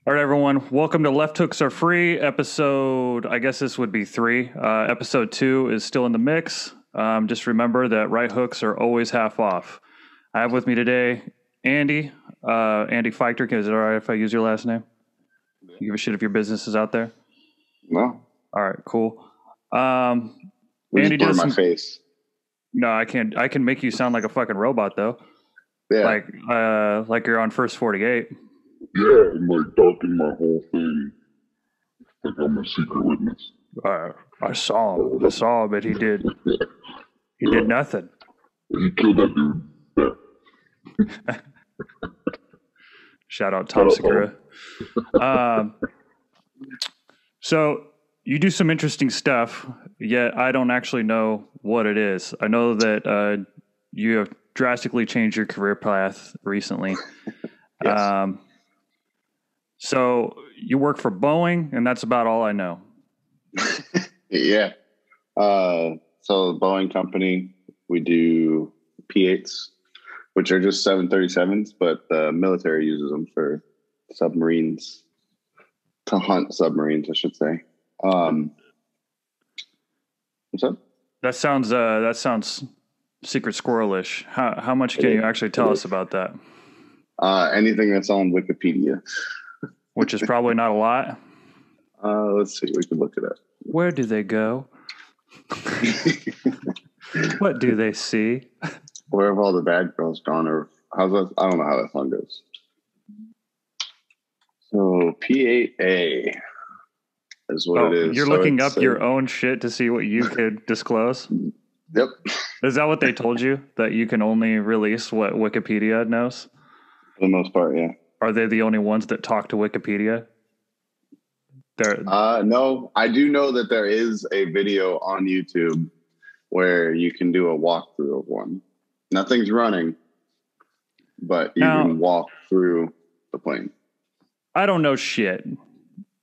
All right, everyone. Welcome to Left Hooks Are Free episode. I guess this would be 3. Episode 2 is still in the mix. Just remember that right hooks are always half off. I have with me today Andy. Andy Feuchter. Is it all right if I use your last name? You give a shit if your business is out there? No. All right, cool. Andy does my face. No, I can't. I can make you sound like a fucking robot though. Yeah. Like you're on First 48. Yeah, and like darken my whole thing. Like I'm a secret witness. I saw him, but he did nothing. He killed that dude. Shout out Tom Segura. So you do some interesting stuff, yet I don't actually know what it is. I know that you have drastically changed your career path recently. Yes. So you work for Boeing, and that's about all I know. Yeah. So the Boeing company, we do P-8s, which are just 737s, but the military uses them for submarines, to hunt submarines, I should say. What's up? That sounds secret squirrelish. How much can you actually tell us about that? Anything that's on Wikipedia. Which is probably not a lot. Let's see. We can look it up. Where do they go? What do they see? Where have all the bad girls gone? Or how's that? I don't know how that song goes. So P8A is what it is. You're so looking up your own shit to see what you could disclose? Yep. Is that what they told you? That you can only release what Wikipedia knows? For the most part, yeah. Are they the only ones that talk to Wikipedia? No, I do know that there is a video on YouTube where you can do a walkthrough of one. Nothing's running, but you can walk through the plane. I don't know shit,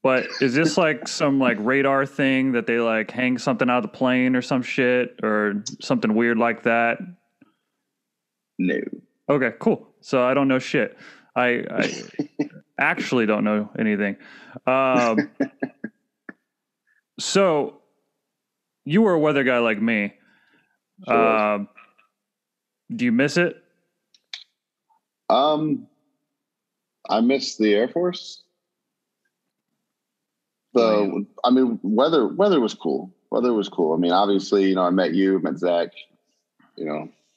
but is this like some like radar thing that they like hang something out of the plane or some shit or something weird like that? No. Okay, cool. So I don't know shit. I actually don't know anything. So you were a weather guy like me. Sure. Do you miss it? I miss the Air Force. So, I mean, weather was cool. Weather was cool. I mean, obviously, I met you, met Zach,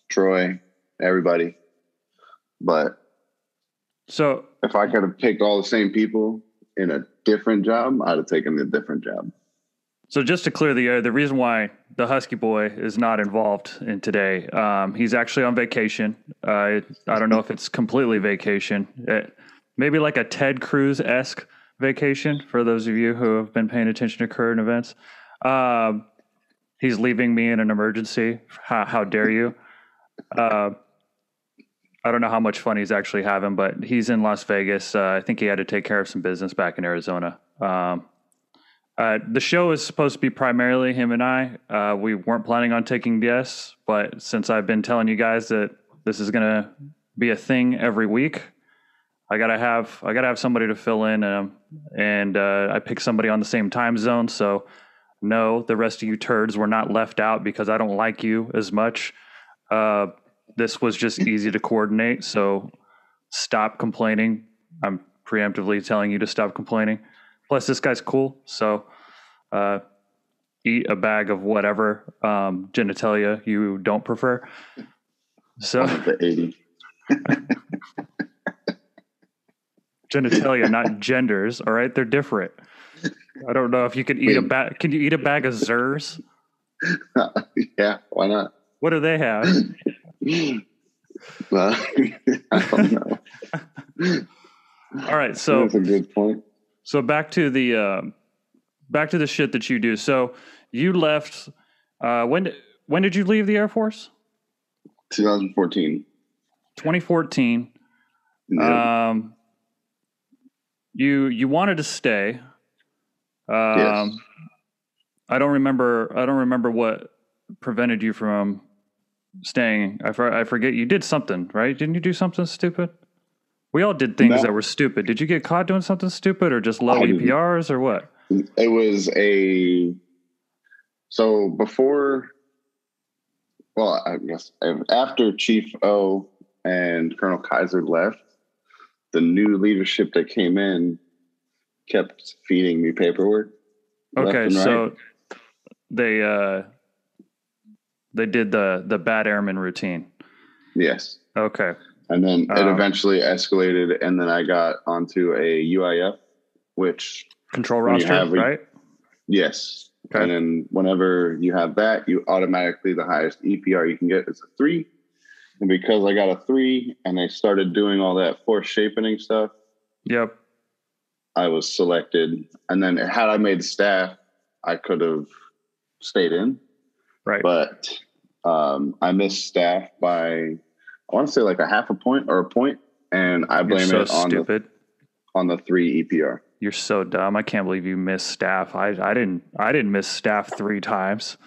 Troy, everybody. But so if I could have picked all the same people in a different job, I'd have taken a different job. So just to clear the air, the reason why the Husky boy is not involved in today, he's actually on vacation. I don't know if it's completely vacation. Maybe like a Ted Cruz-esque vacation for those of you who have been paying attention to current events. He's leaving me in an emergency. How dare you? I don't know how much fun he's actually having, but he's in Las Vegas. I think he had to take care of some business back in Arizona. The show is supposed to be primarily him and I. We weren't planning on taking guests, but since I've been telling you guys that this is going to be a thing every week, I gotta have somebody to fill in, and I picked somebody on the same time zone. So no, the rest of you turds were not left out because I don't like you as much. This was just easy to coordinate, so stop complaining. I'm preemptively telling you to stop complaining. Plus, this guy's cool, so eat a bag of whatever genitalia you don't prefer. So the 80. Genitalia, not genders. All right, they're different. I don't know if you could eat a bag. Can you eat a bag of Zers? Yeah, why not? What do they have? Well, I don't know. All right, so that's a good point. So back to the shit that you do. So you left. When did you leave the Air Force? 2014. 2014. Yeah. You wanted to stay. Yes. I don't remember what prevented you from staying. I forget. You did something, right? Didn't you do something stupid? We all did things No, that were stupid. Did you get caught doing something stupid or just low I didn't. EPRs or what? It was so before, well, I guess after Chief O and Colonel Kaiser left, the new leadership that came in kept feeding me paperwork. Okay, left and so right. they did the bad airman routine. Yes. Okay. And then it eventually escalated, and then I got onto a UIF, which control roster, right? Yes. Okay. And then whenever you have that, you automatically, the highest EPR you can get is a 3. And because I got a 3 and I started doing all that force shaping stuff, yep, I was selected. And then had I made staff, I could have stayed in. Right. But I missed staff by, I want to say like a half a point or a point. And I blame it on the 3 EPR. You're so dumb. I can't believe you missed staff. I didn't miss staff 3 times.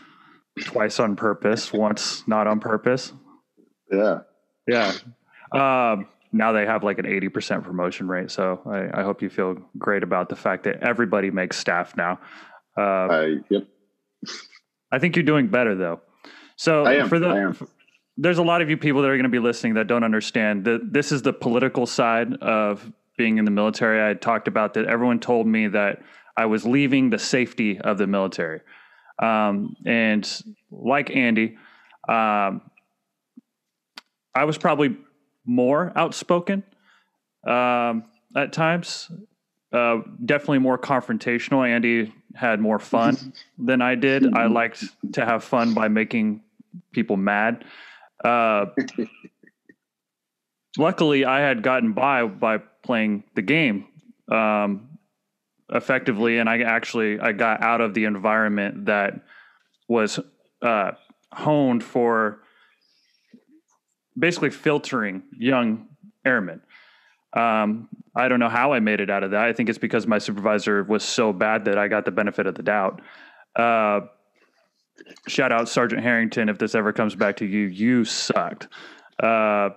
Twice on purpose, once not on purpose. Yeah. Yeah. Now they have like an 80% promotion rate. So I hope you feel great about the fact that everybody makes staff now. Yep. I think you're doing better though. So I am. There's a lot of you people that are going to be listening that don't understand that this is the political side of being in the military. I talked about that. Everyone told me that I was leaving the safety of the military. And like Andy, I was probably more outspoken at times, definitely more confrontational. Andy had more fun than I did. I liked to have fun by making people mad. Luckily, I had gotten by playing the game effectively, and I got out of the environment that was honed for basically filtering young airmen. I don't know how I made it out of that. I think it's because my supervisor was so bad that I got the benefit of the doubt. Shout out Sergeant Harrington. If this ever comes back to you, you sucked. So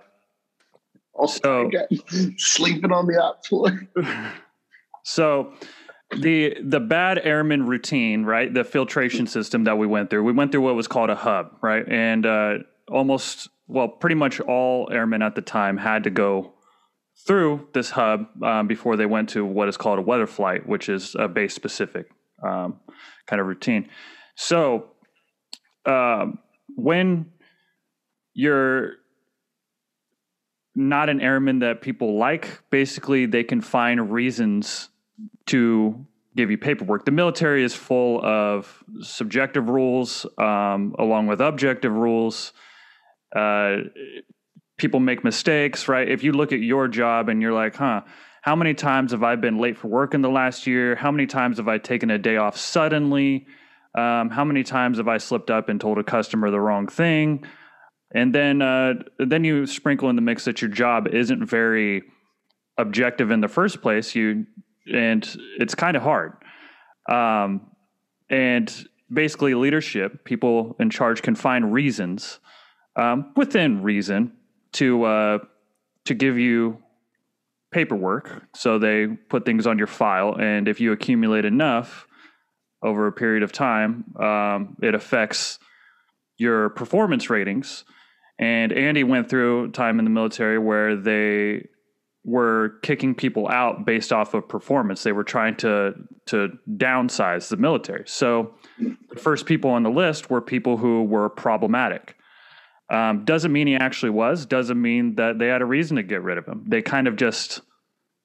sleeping on the op floor. So the bad airman routine, right? The filtration system that we went through what was called a hub, right? And pretty much all airmen at the time had to go through this hub before they went to what is called a weather flight, which is a base specific kind of routine. So when you're not an airman that people like, basically they can find reasons to give you paperwork. The military is full of subjective rules along with objective rules. People make mistakes, right? If you look at your job and you're like, how many times have I been late for work in the last year? How many times have I taken a day off suddenly? How many times have I slipped up and told a customer the wrong thing? And then you sprinkle in the mix that your job isn't very objective in the first place. And it's kind of hard. And basically leadership, people in charge can find reasons within reason to give you paperwork. So they put things on your file. And if you accumulate enough over a period of time, it affects your performance ratings. And Andy went through time in the military where they were kicking people out based off of performance. They were trying to downsize the military. So the first people on the list were people who were problematic. Doesn't mean he actually was. Doesn't mean that they had a reason to get rid of him. They kind of just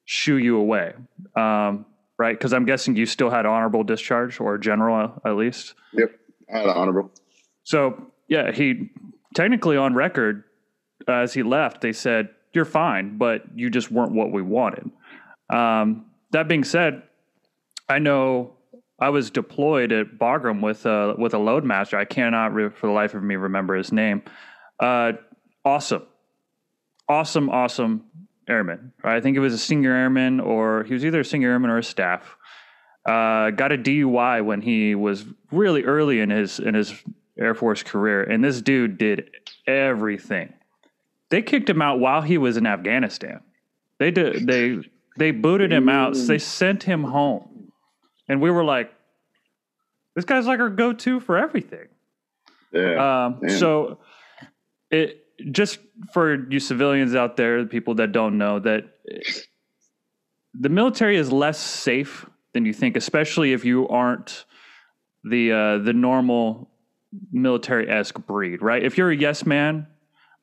shoo you away, right? Because I'm guessing you still had honorable discharge, or general at least. Yep, I had an honorable. So yeah, he technically on record as he left, they said, "You're fine, but you just weren't what we wanted." That being said, I know I was deployed at Bagram with a loadmaster. I cannot for the life of me remember his name. Awesome airman. I think it was a senior airman, or he was either a senior airman or a staff. Got a DUI when he was really early in his Air Force career, and this dude did everything. They kicked him out while he was in Afghanistan. They did. They booted him out. So they sent him home, and we were like, "This guy's like our go-to for everything." Yeah. So it just for you civilians out there, people that don't know that the military is less safe than you think, especially if you aren't the normal military-esque breed, right? If you're a yes man,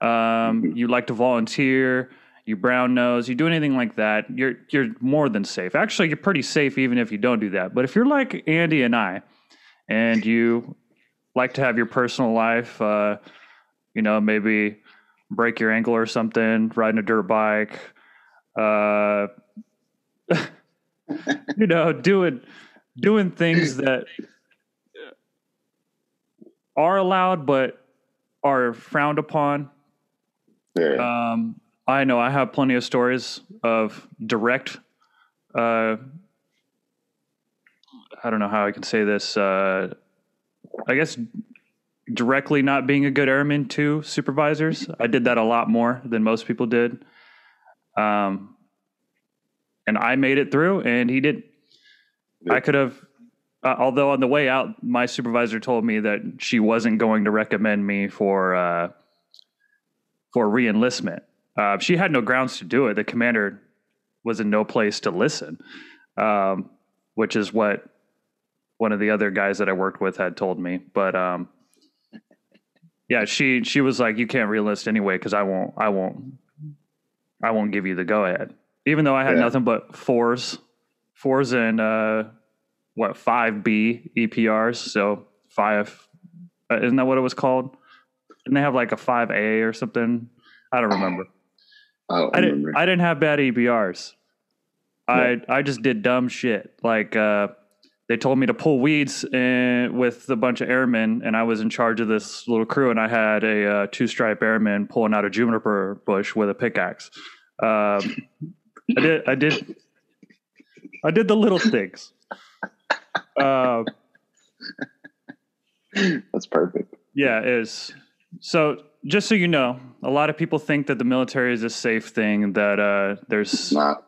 you like to volunteer, you brown nose, you do anything like that, you're more than safe. Actually, you're pretty safe even if you don't do that. But if you're like Andy and I, and you like to have your personal life, maybe break your ankle or something, riding a dirt bike, doing things that are allowed but are frowned upon. Yeah. I know I have plenty of stories of direct. I don't know how I can say this. I guess directly not being a good airman to supervisors. I did that a lot more than most people did. And I made it through, and he didn't. Yeah. I could have. Although on the way out, my supervisor told me that she wasn't going to recommend me for re-enlistment. She had no grounds to do it. The commander was in no place to listen, which is what one of the other guys that I worked with had told me. But yeah, she was like, "You can't re-enlist anyway because I won't give you the go ahead." Even though I had nothing but fours and 5B EPRs, so 5. Isn't that what it was called? Didn't they have like a 5A or something? I don't remember. I didn't have bad EPRs. I just did dumb shit. Like they told me to pull weeds with a bunch of airmen, and I was in charge of this little crew, and I had a 2-stripe airman pulling out a juniper bush with a pickaxe. I did the little things. That's perfect. Yeah, it is. So just so you know, a lot of people think that the military is a safe thing, that there's not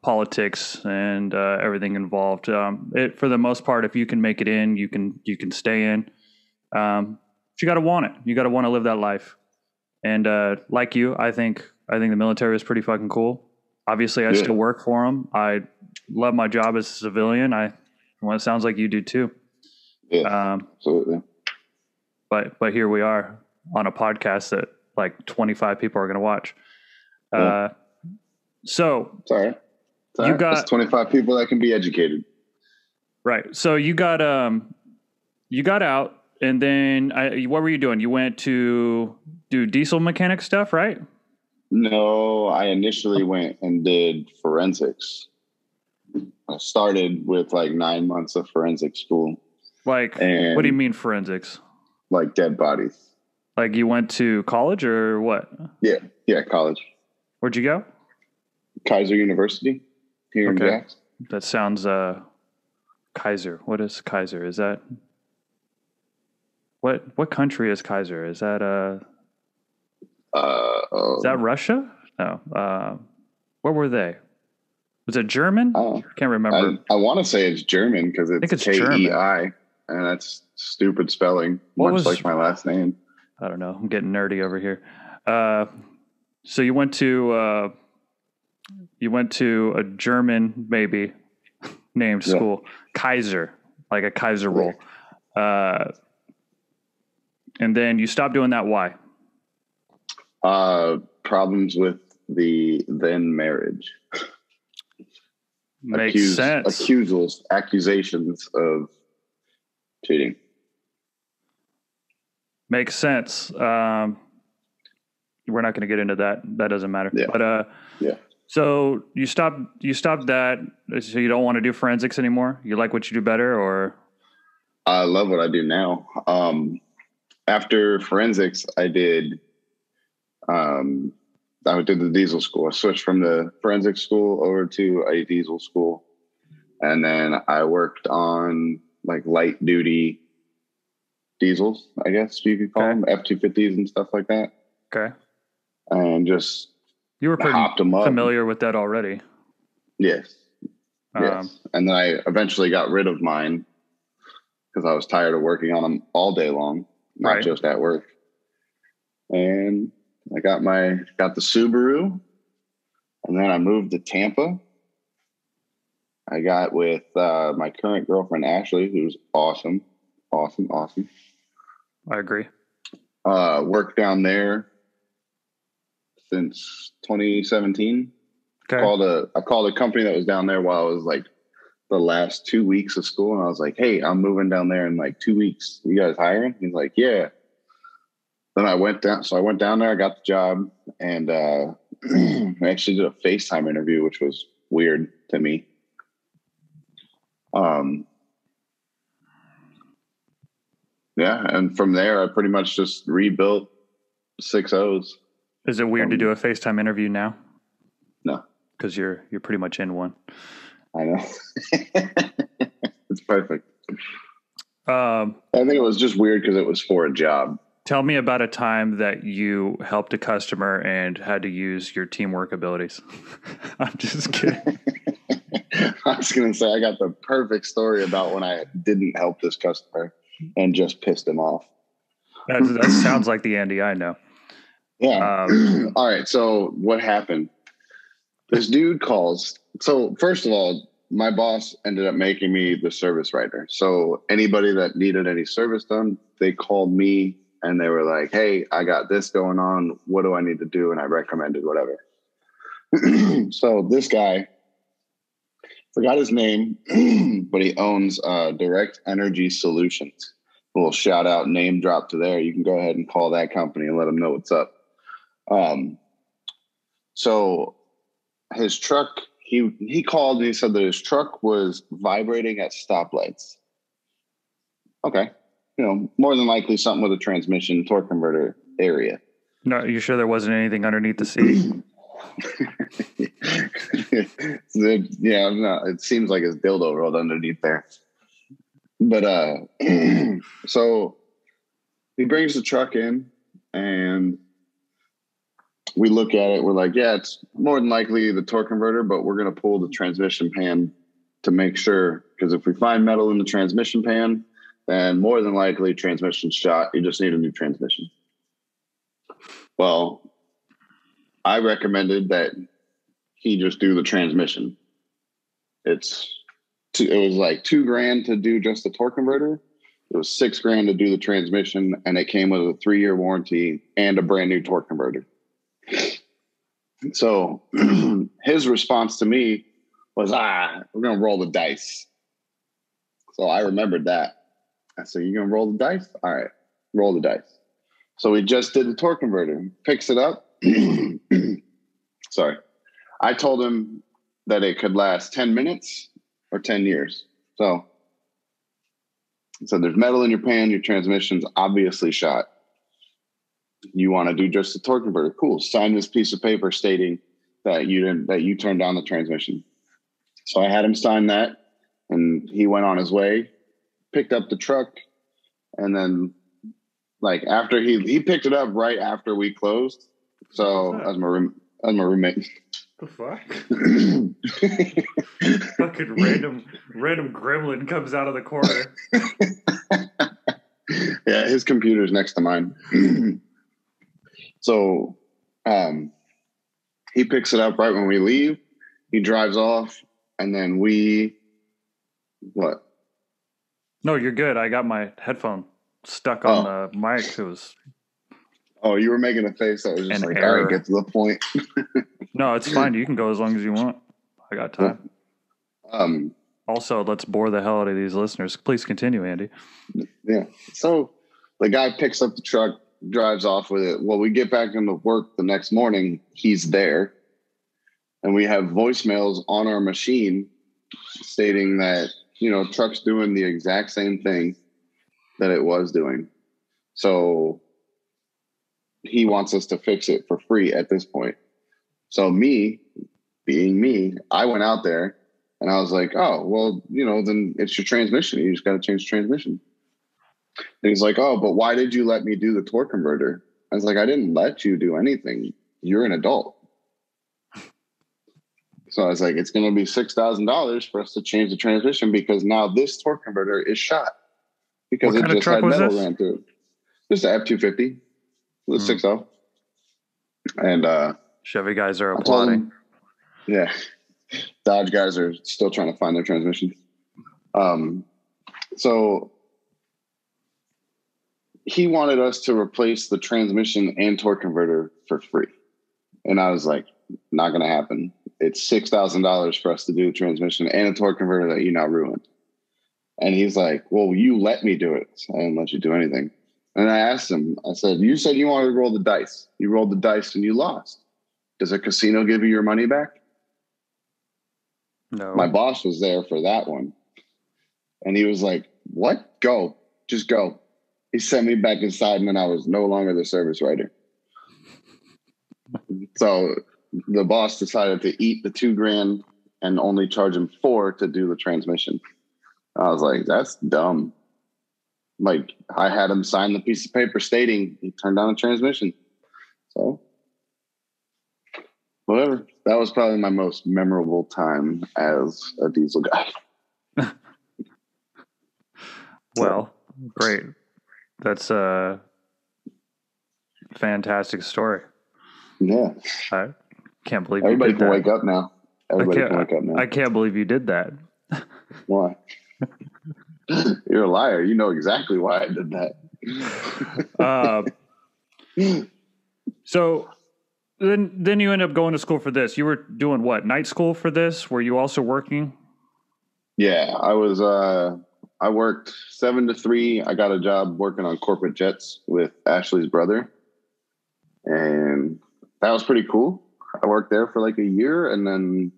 politics and everything involved. For the most part, if you can make it in, you can stay in. But you got to want it. You got to want to live that life. And like you, I think the military is pretty fucking cool. Obviously, I still work for them. I love my job as a civilian. It sounds like you do too. Yeah, absolutely. But here we are on a podcast that like 25 people are going to watch. So sorry, you got that's 25 people that can be educated. Right. So you got out, and then what were you doing? You went to do diesel mechanic stuff, right? No, I initially went and did forensics. I started with like 9 months of forensic school. Like, what do you mean forensics? Like dead bodies. Like you went to college or what? Yeah, college. Where'd you go? Kaiser University here in Jackson. That sounds Kaiser. What is Kaiser? Is that what country is Kaiser? Is that is that Russia? No. What were they? Was it German? Can't remember. I want to say it's German because it's KEI, and that's stupid spelling, like my last name. I don't know. I'm getting nerdy over here. So you went to a German maybe named school, Kaiser, like a Kaiser roll. And then you stopped doing that. Why? Problems with the then marriage. Makes sense. Accusations of cheating. Makes sense. We're not going to get into that. That doesn't matter. Yeah. But so you stopped that. So you don't want to do forensics anymore? You like what you do better, or? I love what I do now. After forensics, I did the diesel school. I switched from the forensic school over to a diesel school. And then I worked on like light duty diesels, I guess you could call them, F-250s and stuff like that. Okay. And just You were I pretty hopped them up. familiar with that already. Yes. Yes. And then I eventually got rid of mine because I was tired of working on them all day long, not just at work. And I got the Subaru, and then I moved to Tampa. I got with my current girlfriend, Ashley, who's awesome. Awesome. I agree. Worked down there since 2017. Okay. I called a company that was down there while I was like the last 2 weeks of school. And I was like, hey, I'm moving down there in like 2 weeks. You guys hiring? He's like, yeah. Then I went down. So I went down there, I got the job, and I actually did a FaceTime interview, which was weird to me. Yeah. And from there, I pretty much just rebuilt 6.0s. Is it weird to do a FaceTime interview now? No. Because you're pretty much in one. I know. It's perfect. I think it was just weird because it was for a job. Tell me about a time that you helped a customer and had to use your teamwork abilities. I'm just kidding. I was going to say, I got the perfect story about when I didn't help this customer and just pissed him off. That sounds like the Andy I know. Yeah. All right. So what happened? This dude calls. So first of all, my boss ended up making me the service writer. So anybody that needed any service done, they called me and they were like, hey, I got this going on. What do I need to do? And I recommended whatever. So this guy, forgot his name, but he owns Direct Energy Solutions. A little shout out, name drop to there. You can go ahead and call that company and let them know what's up. So his truck, he called and he said that his truck was vibrating at stoplights. Okay. More than likely something with a transmission torque converter area. No, you sure there wasn't anything underneath the seat? Yeah, no, it seems like his dildo rolled underneath there. But so he brings the truck in and we look at it. We're like, yeah, it's more than likely the torque converter, but we're going to pull the transmission pan to make sure, because if we find metal in the transmission pan, then more than likely transmission's shot. You just need a new transmission. Well, I recommended that he just do the transmission. It was like $2,000 to do just the torque converter. It was $6,000 to do the transmission, and it came with a 3-year warranty and a brand new torque converter. So his response to me was, we're going to roll the dice. So I remembered that. I said, you're going to roll the dice? All right, roll the dice. So we just did the torque converter, picks it up. Sorry. I told him that it could last 10 minutes or 10 years. So there's metal in your pan, your transmission's obviously shot. You want to do just the torque converter? Cool. Sign this piece of paper stating that you turned down the transmission. So I had him sign that, and he went on his way, picked up the truck, and then like after he picked it up right after we closed. So as my roommate. The fuck? Fucking random gremlin comes out of the corner. Yeah, his computer's next to mine. So he picks it up right when we leave. He drives off, and then what? No, you're good. I got my headphone stuck on the mic. It was... Oh, you were making a face that was just like, error. All right, get to the point. No, it's fine. You can go as long as you want. I got time. Also, let's bore the hell out of these listeners. Please continue, Andy. Yeah. So the guy picks up the truck, drives off with it. Well, we get back into work the next morning. He's there. And we have voicemails on our machine stating that, truck's doing the exact same thing that it was doing. So he wants us to fix it for free at this point. So me, being me, I went out there and I was like, oh, well, then it's your transmission. You just got to change the transmission. And he's like, oh, but why did you let me do the torque converter? I was like, I didn't let you do anything. You're an adult. So I was like, it's going to be $6,000 for us to change the transmission because now this torque converter is shot because What it kind of just truck had was metal this? ran through it. Just an F-250 with 6.0. And Chevy guys are I told applauding. him, yeah, Dodge guys are still trying to find their transmission. So he wanted us to replace the transmission and torque converter for free. And I was like, not going to happen. It's $6,000 for us to do the transmission and a torque converter that you now ruined. And he's like, well, you let me do it. So I didn't let you do anything. And I asked him, I said, you said you wanted to roll the dice. You rolled the dice and you lost. Does a casino give you your money back? No. My boss was there for that one. And he was like, what? Go. Just go. He sent me back inside and then I was no longer the service writer. So the boss decided to eat the $2,000 and only charge him $4,000 to do the transmission. I was like, that's dumb. Like, I had him sign the piece of paper stating he turned on a transmission. So, whatever. That was probably my most memorable time as a diesel guy. Well, great. That's a fantastic story. Yeah. I can't believe Everybody you did can that. wake up now. Everybody can wake up now. I can't believe you did that. Why? You're a liar. You know exactly why I did that. So then you end up going to school for this. You were doing what? Night school for this? Were you also working? Yeah, I was. I worked 7 to 3. I got a job working on corporate jets with Ashley's brother, and that was pretty cool. I worked there for like a year, and then,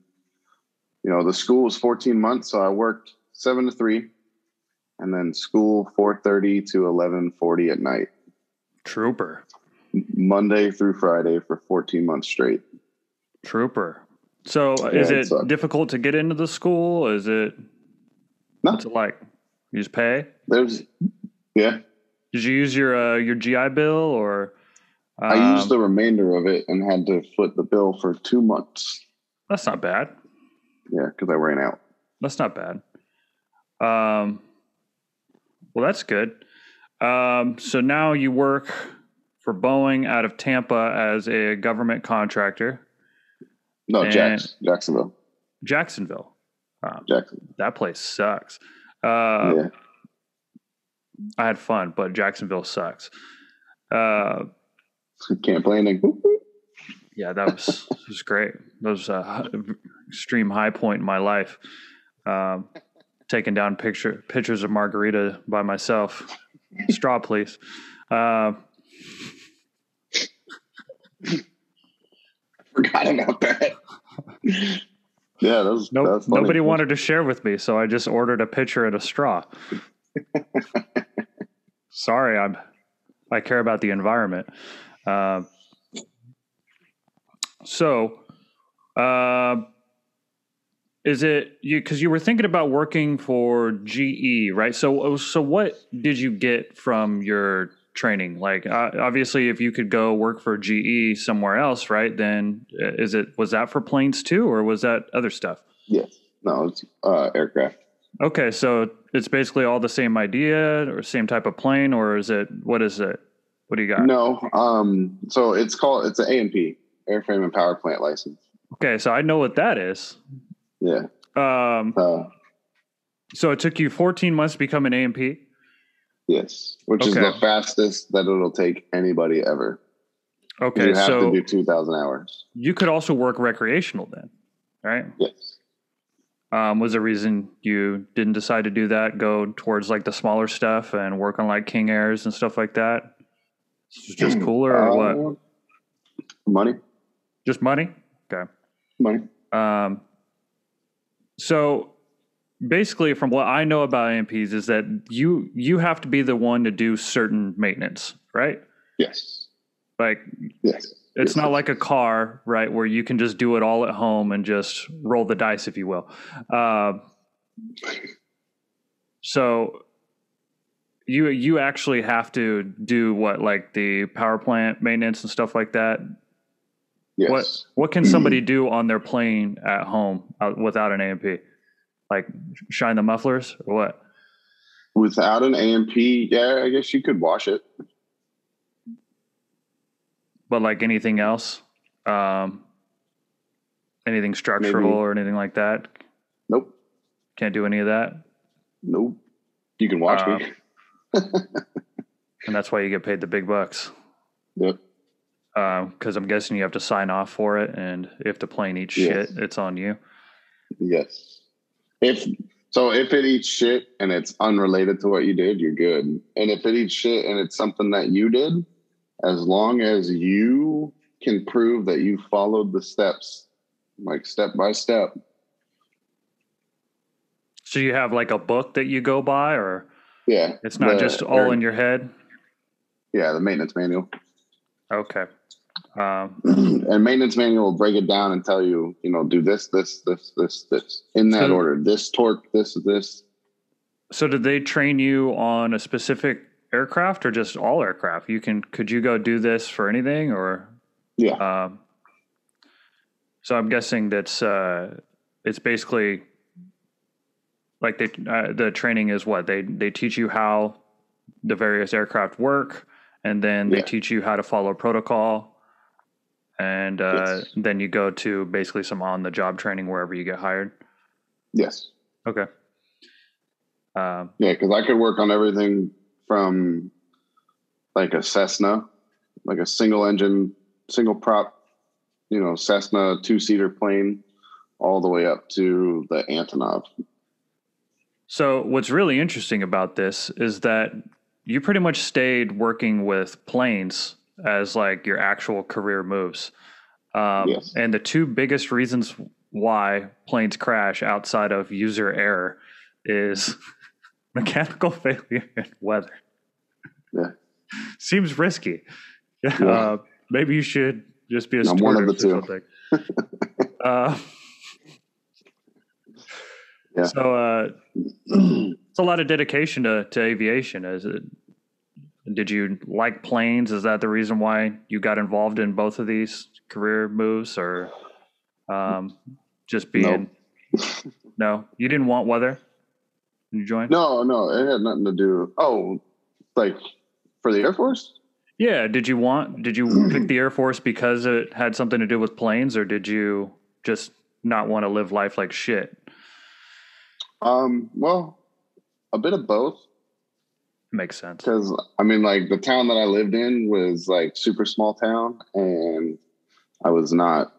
the school was 14 months, so I worked 7 to 3, and then school 4:30 to 11:40 at night. Trooper. Monday through Friday for 14 months straight. Trooper. So is it difficult to get into the school? Is it? No. What's it like? You just pay? Yeah. Did you use your GI Bill or? I used the remainder of it and had to foot the bill for 2 months. That's not bad. Yeah, because I ran out. That's not bad. Well, that's good. So now you work for Boeing out of Tampa as a government contractor. No, Jacksonville. Jacksonville. Jacksonville. That place sucks. Yeah. I had fun, but Jacksonville sucks. Complaining. Yeah, that was great. That was an extreme high point in my life. Taking down pictures of margarita by myself. Straw, please. Forgot about that. Yeah, that was funny. Nobody wanted to share with me, so I just ordered a pitcher and a straw. Sorry, I care about the environment. Is it you? Because you were thinking about working for GE, right? So what did you get from your training? Like, obviously, if you could go work for GE somewhere else, right? Then was that for planes too, or was that other stuff? Yes. No, it's aircraft. Okay, so it's basically all the same idea or same type of plane, or what is it? What do you got? No, so it's an A&P, airframe and power plant license. Okay, so I know what that is. Yeah. So it took you 14 months to become an A&P? Yes, which is the fastest that it'll take anybody ever. Okay, you have to do 2,000 hours. You could also work recreational then, right? Yes. Was there a reason you didn't decide to do that, go towards like the smaller stuff and work on like King Airs and stuff like that? It's just cooler or what? Money. Just money? Okay. Money. So basically from what I know about AMPs is that you have to be the one to do certain maintenance, right? Yes. Like, yes. It's not like a car, right, where you can just do it all at home and just roll the dice, if you will. So you actually have to do what, like the power plant maintenance and stuff like that? Yes. What can somebody do on their plane at home without an A&P? Like shine the mufflers or what? Without an A&P, yeah, I guess you could wash it. But like anything else, anything structural Maybe. or anything like that? Nope. Can't do any of that? Nope. You can watch me. And that's why you get paid the big bucks. Yep. Because I'm guessing you have to sign off for it, and if the plane eats shit, it's on you. Yes. If it eats shit and it's unrelated to what you did, you're good. And if it eats shit and it's something that you did, as long as you can prove that you followed the steps, like step by step. So you have like a book that you go by, or it's not just all in your head? Yeah, the maintenance manual. Okay. And maintenance manual will break it down and tell you, do this in that order. This torque, this. So did they train you on a specific aircraft or just all aircraft? Could you go do this for anything or? Yeah. So I'm guessing that's it's basically like the training is what they teach you how the various aircraft work, and then they teach you how to follow protocol. And then you go to basically some on-the-job training wherever you get hired? Yes. Okay. Because I could work on everything from like a Cessna, like a single engine, single prop, Cessna 2-seater plane, all the way up to the Antonov. So what's really interesting about this is that you pretty much stayed working with planes as like your actual career moves. And the two biggest reasons why planes crash outside of user error is mechanical failure and weather. Yeah. Seems risky. Maybe you should just be a stewardess one of the or something. So it's a lot of dedication to aviation. Did you like planes? Is that the reason why you got involved in both of these career moves, or just being? No, you didn't want weather when you joined? No, it had nothing to do. Oh, like for the Air Force? Yeah. Did you pick the Air Force because it had something to do with planes, or did you just not want to live life like shit? Well, a bit of both. Makes sense. Because like the town that I lived in was like super small town, and I was not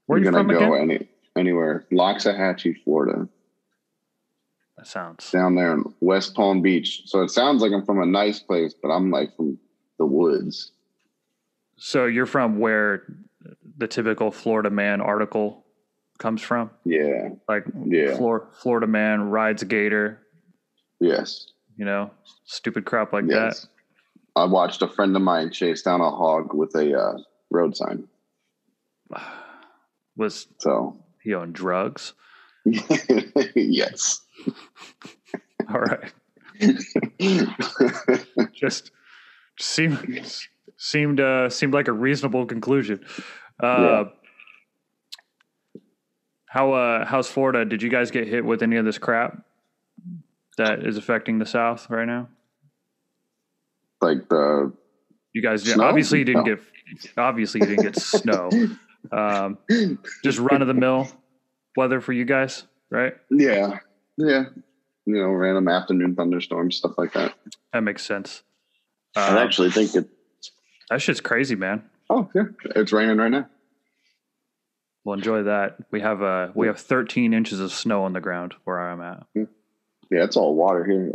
going to go anywhere. Loxahatchee, Florida. That sounds down there in West Palm Beach. So it sounds like I'm from a nice place, but I'm like from the woods. So you're from where the typical Florida man article comes from? Yeah. Florida man rides a gator. Yes. Stupid crap like that. I watched a friend of mine chase down a hog with a road sign. Was he on drugs? Yes. All right. Just seemed like a reasonable conclusion. How's Florida? Did you guys get hit with any of this crap that is affecting the South right now? Like you guys snow? Obviously you didn't get snow. Just run of the mill weather for you guys, right? Yeah. Random afternoon thunderstorms, stuff like that. That makes sense. I actually think that shit's crazy, man. Oh yeah, it's raining right now. Well, enjoy that. We have 13 inches of snow on the ground where I'm at. Yeah, it's all water here.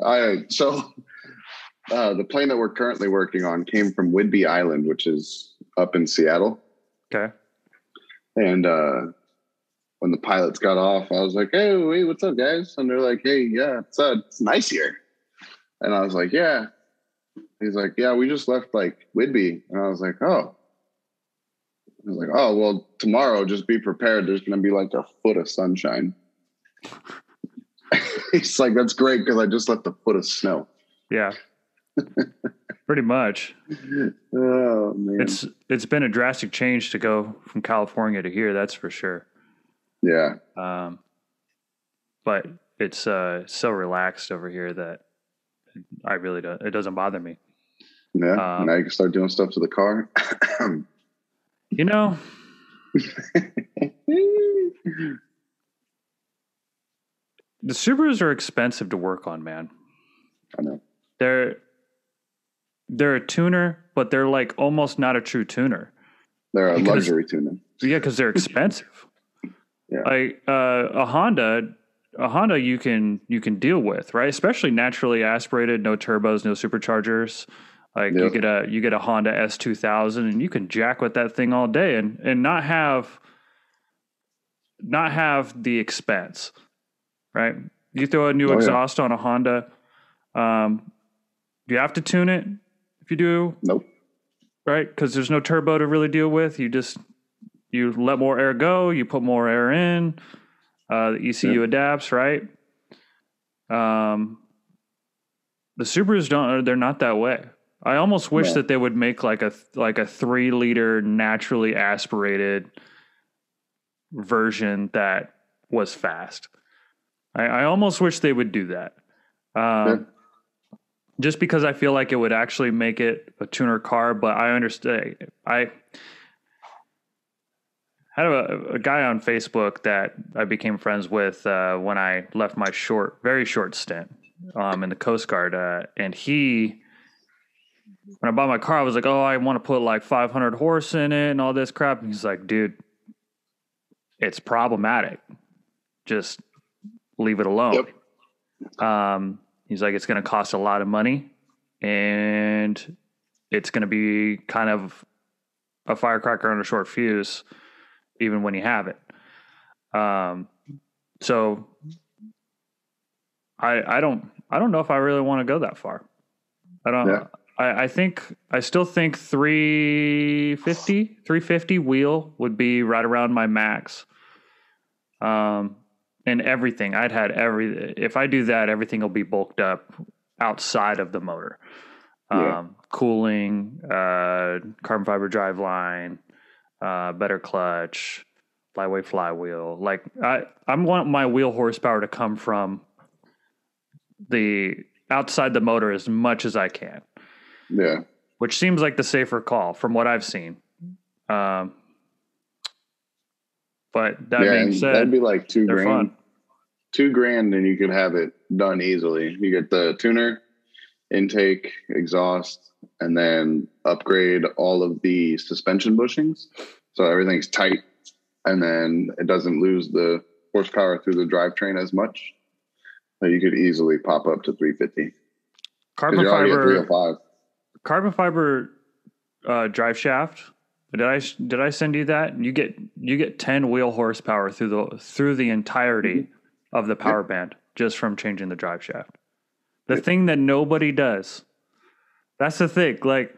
The plane that we're currently working on came from Whidbey Island, which is up in Seattle. Okay. And when the pilots got off, I was like, "Hey, what's up, guys?" And they're like, "Hey, yeah, it's nice here." And I was like, "Yeah." He's like, "Yeah, we just left like Whidbey." And I was like, "Oh." I was like, "Oh, well, tomorrow, just be prepared. There's going to be like a foot of sunshine." He's like, "That's great because I just left a foot of snow." Yeah. Pretty much. Oh man. It's been a drastic change to go from California to here, that's for sure. Yeah. But it's so relaxed over here that I really don't. It doesn't bother me. Yeah. Now you can start doing stuff to the car. You know, the Subarus are expensive to work on, man. I know. They're a tuner, but they're like almost not a true tuner. They're a luxury tuner. Yeah, because they're expensive. Yeah. Like a Honda you can deal with, right? Especially naturally aspirated, no turbos, no superchargers. Like you get a Honda S2000 and you can jack with that thing all day and not have the expense, right? You throw a new exhaust on a Honda, do you have to tune it? If you do, nope. Right? Because there's no turbo to really deal with. You let more air go, you put more air in, the ECU adapts, right? The Subarus they're not that way. I almost wish that they would make like a 3-liter naturally aspirated version that was fast. I almost wish they would do that. Just because I feel like it would actually make it a tuner car, but I understand. I had a guy on Facebook that I became friends with when I left my very short stint in the Coast Guard, and when I bought my car, I was like, "Oh, I want to put like 500 horse in it and all this crap." And he's like, "Dude, it's problematic. Just leave it alone." Yep. He's like, "It's going to cost a lot of money, and it's going to be kind of a firecracker on a short fuse, even when you have it." So I don't know if I really want to go that far. I don't. Yeah. I still think 350 wheel would be right around my max. And everything if I do that, everything will be bulked up outside of the motor. Cooling, carbon fiber drive line, better clutch, lightweight flywheel. Like I want my wheel horsepower to come from the outside the motor as much as I can. Yeah. Which seems like the safer call from what I've seen. But that being said, that'd be like $2,000. Fun. $2,000 and you could have it done easily. You get the tuner, intake, exhaust, and then upgrade all of the suspension bushings. So everything's tight, and then it doesn't lose the horsepower through the drivetrain as much. So you could easily pop up to 350. Carbon fiber drive shaft. Did I send you that? You get 10 wheel horsepower through the entirety of the power band just from changing the drive shaft. The thing that nobody does. That's the thing. Like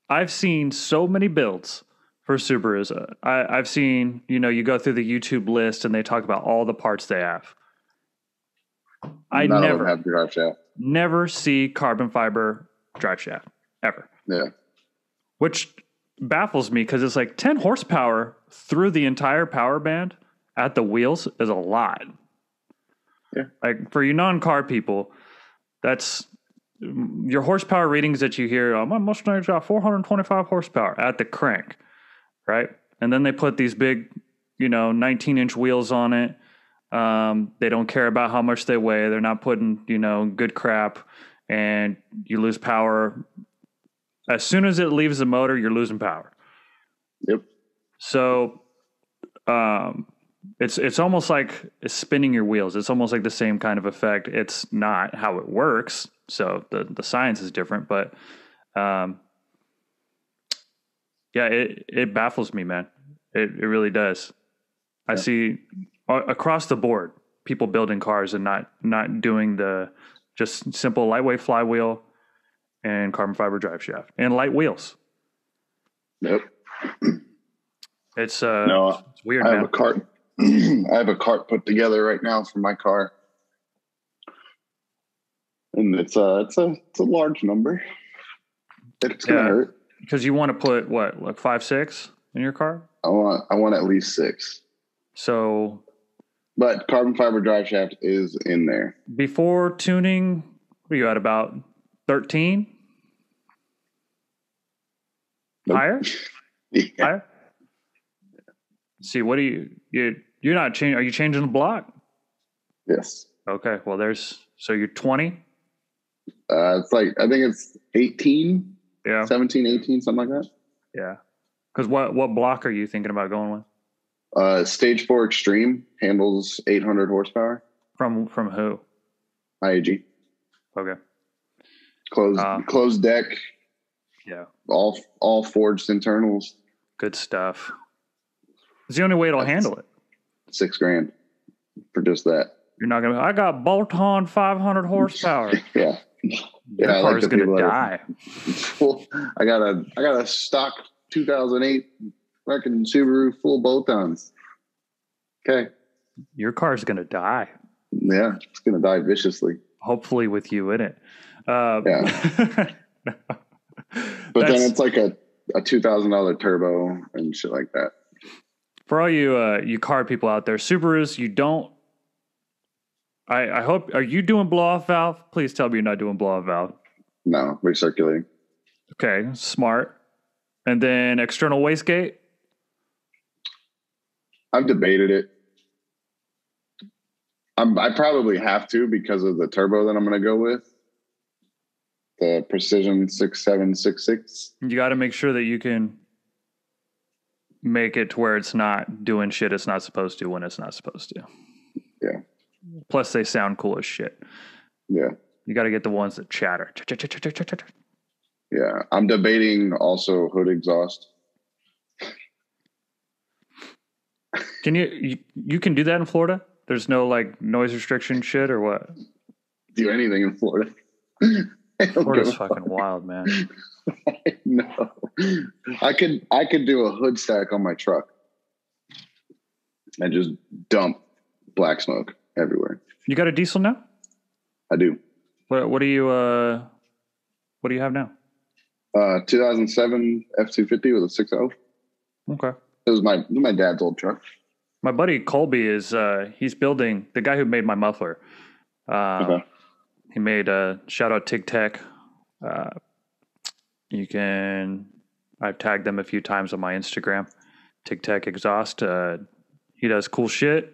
I've seen so many builds for Subarus. I've seen, you go through the YouTube list and they talk about all the parts they have. I never have drive shaft. Never see carbon fiber drive shaft ever. Yeah. Which baffles me because it's like 10 horsepower through the entire power band at the wheels is a lot. Yeah. Like for you non-car people, that's your horsepower readings that you hear. Oh, my Mustang's got 425 horsepower at the crank, right? And then they put these big, 19-inch wheels on it. They don't care about how much they weigh. They're not putting, good crap, and you lose power. As soon as it leaves the motor, you're losing power. Yep. So, it's almost like it's spinning your wheels. It's almost like the same kind of effect. It's not how it works. So the science is different, but, it baffles me, man. It really does. I see across the board people building cars and not doing the just simple lightweight flywheel and carbon fiber drive shaft and light wheels. Nope. It's weird. I have a cart. I have a cart put together right now for my car, and it's a large number. It's gonna hurt. Because you want to put what, like 5.6 in your car? I want at least 6. So, but carbon fiber drive shaft is in there. Before tuning, what are you at, about 13? Nope. Higher? Yeah. Higher? See, what do you're not changing? Are you changing the block? Yes. Okay. Well, so you're 20. It's like, I think it's 18. Yeah. 17, 18, something like that. Yeah. Because what block are you thinking about going with? Stage 4 Extreme handles 800 horsepower. From who? IAG. Okay. Closed deck. Yeah. All forged internals. Good stuff. It's the only way it'll handle it. $6,000 for just that. You're not gonna. I got bolt-on 500 horsepower. Yeah. Your car's gonna die. I got a stock 2008 fucking Subaru full bolt-ons. Okay. Your car's gonna die. Yeah, it's gonna die viciously. Hopefully, with you in it. Yeah. But then it's like a $2,000 turbo and shit like that. For all you car people out there, Subarus, you don't. I hope. Are you doing blow off valve? Please tell me you're not doing blow off valve. No, recirculating. Okay, smart. And then external wastegate. I've debated it. I probably have to because of the turbo that I'm going to go with. The Precision 6766. You got to make sure that you can make it to where it's not doing shit it's not supposed to when it's not supposed to. Yeah. Plus, they sound cool as shit. Yeah. You got to get the ones that chatter. Yeah. I'm debating also hood exhaust. Can you can do that in Florida? There's no like noise restriction shit or what? Do anything in Florida. Florida's fucking wild, man. No. I could do a hood stack on my truck and just dump black smoke everywhere. You got a diesel now? I do. What do you have now? 2007 F-250 with a 6.0. Okay. It was my dad's old truck. My buddy Colby is he's building, the guy who made my muffler. Okay. He made shout out Tig Tech. I've tagged them a few times on my Instagram. Tig Tech Exhaust. He does cool shit.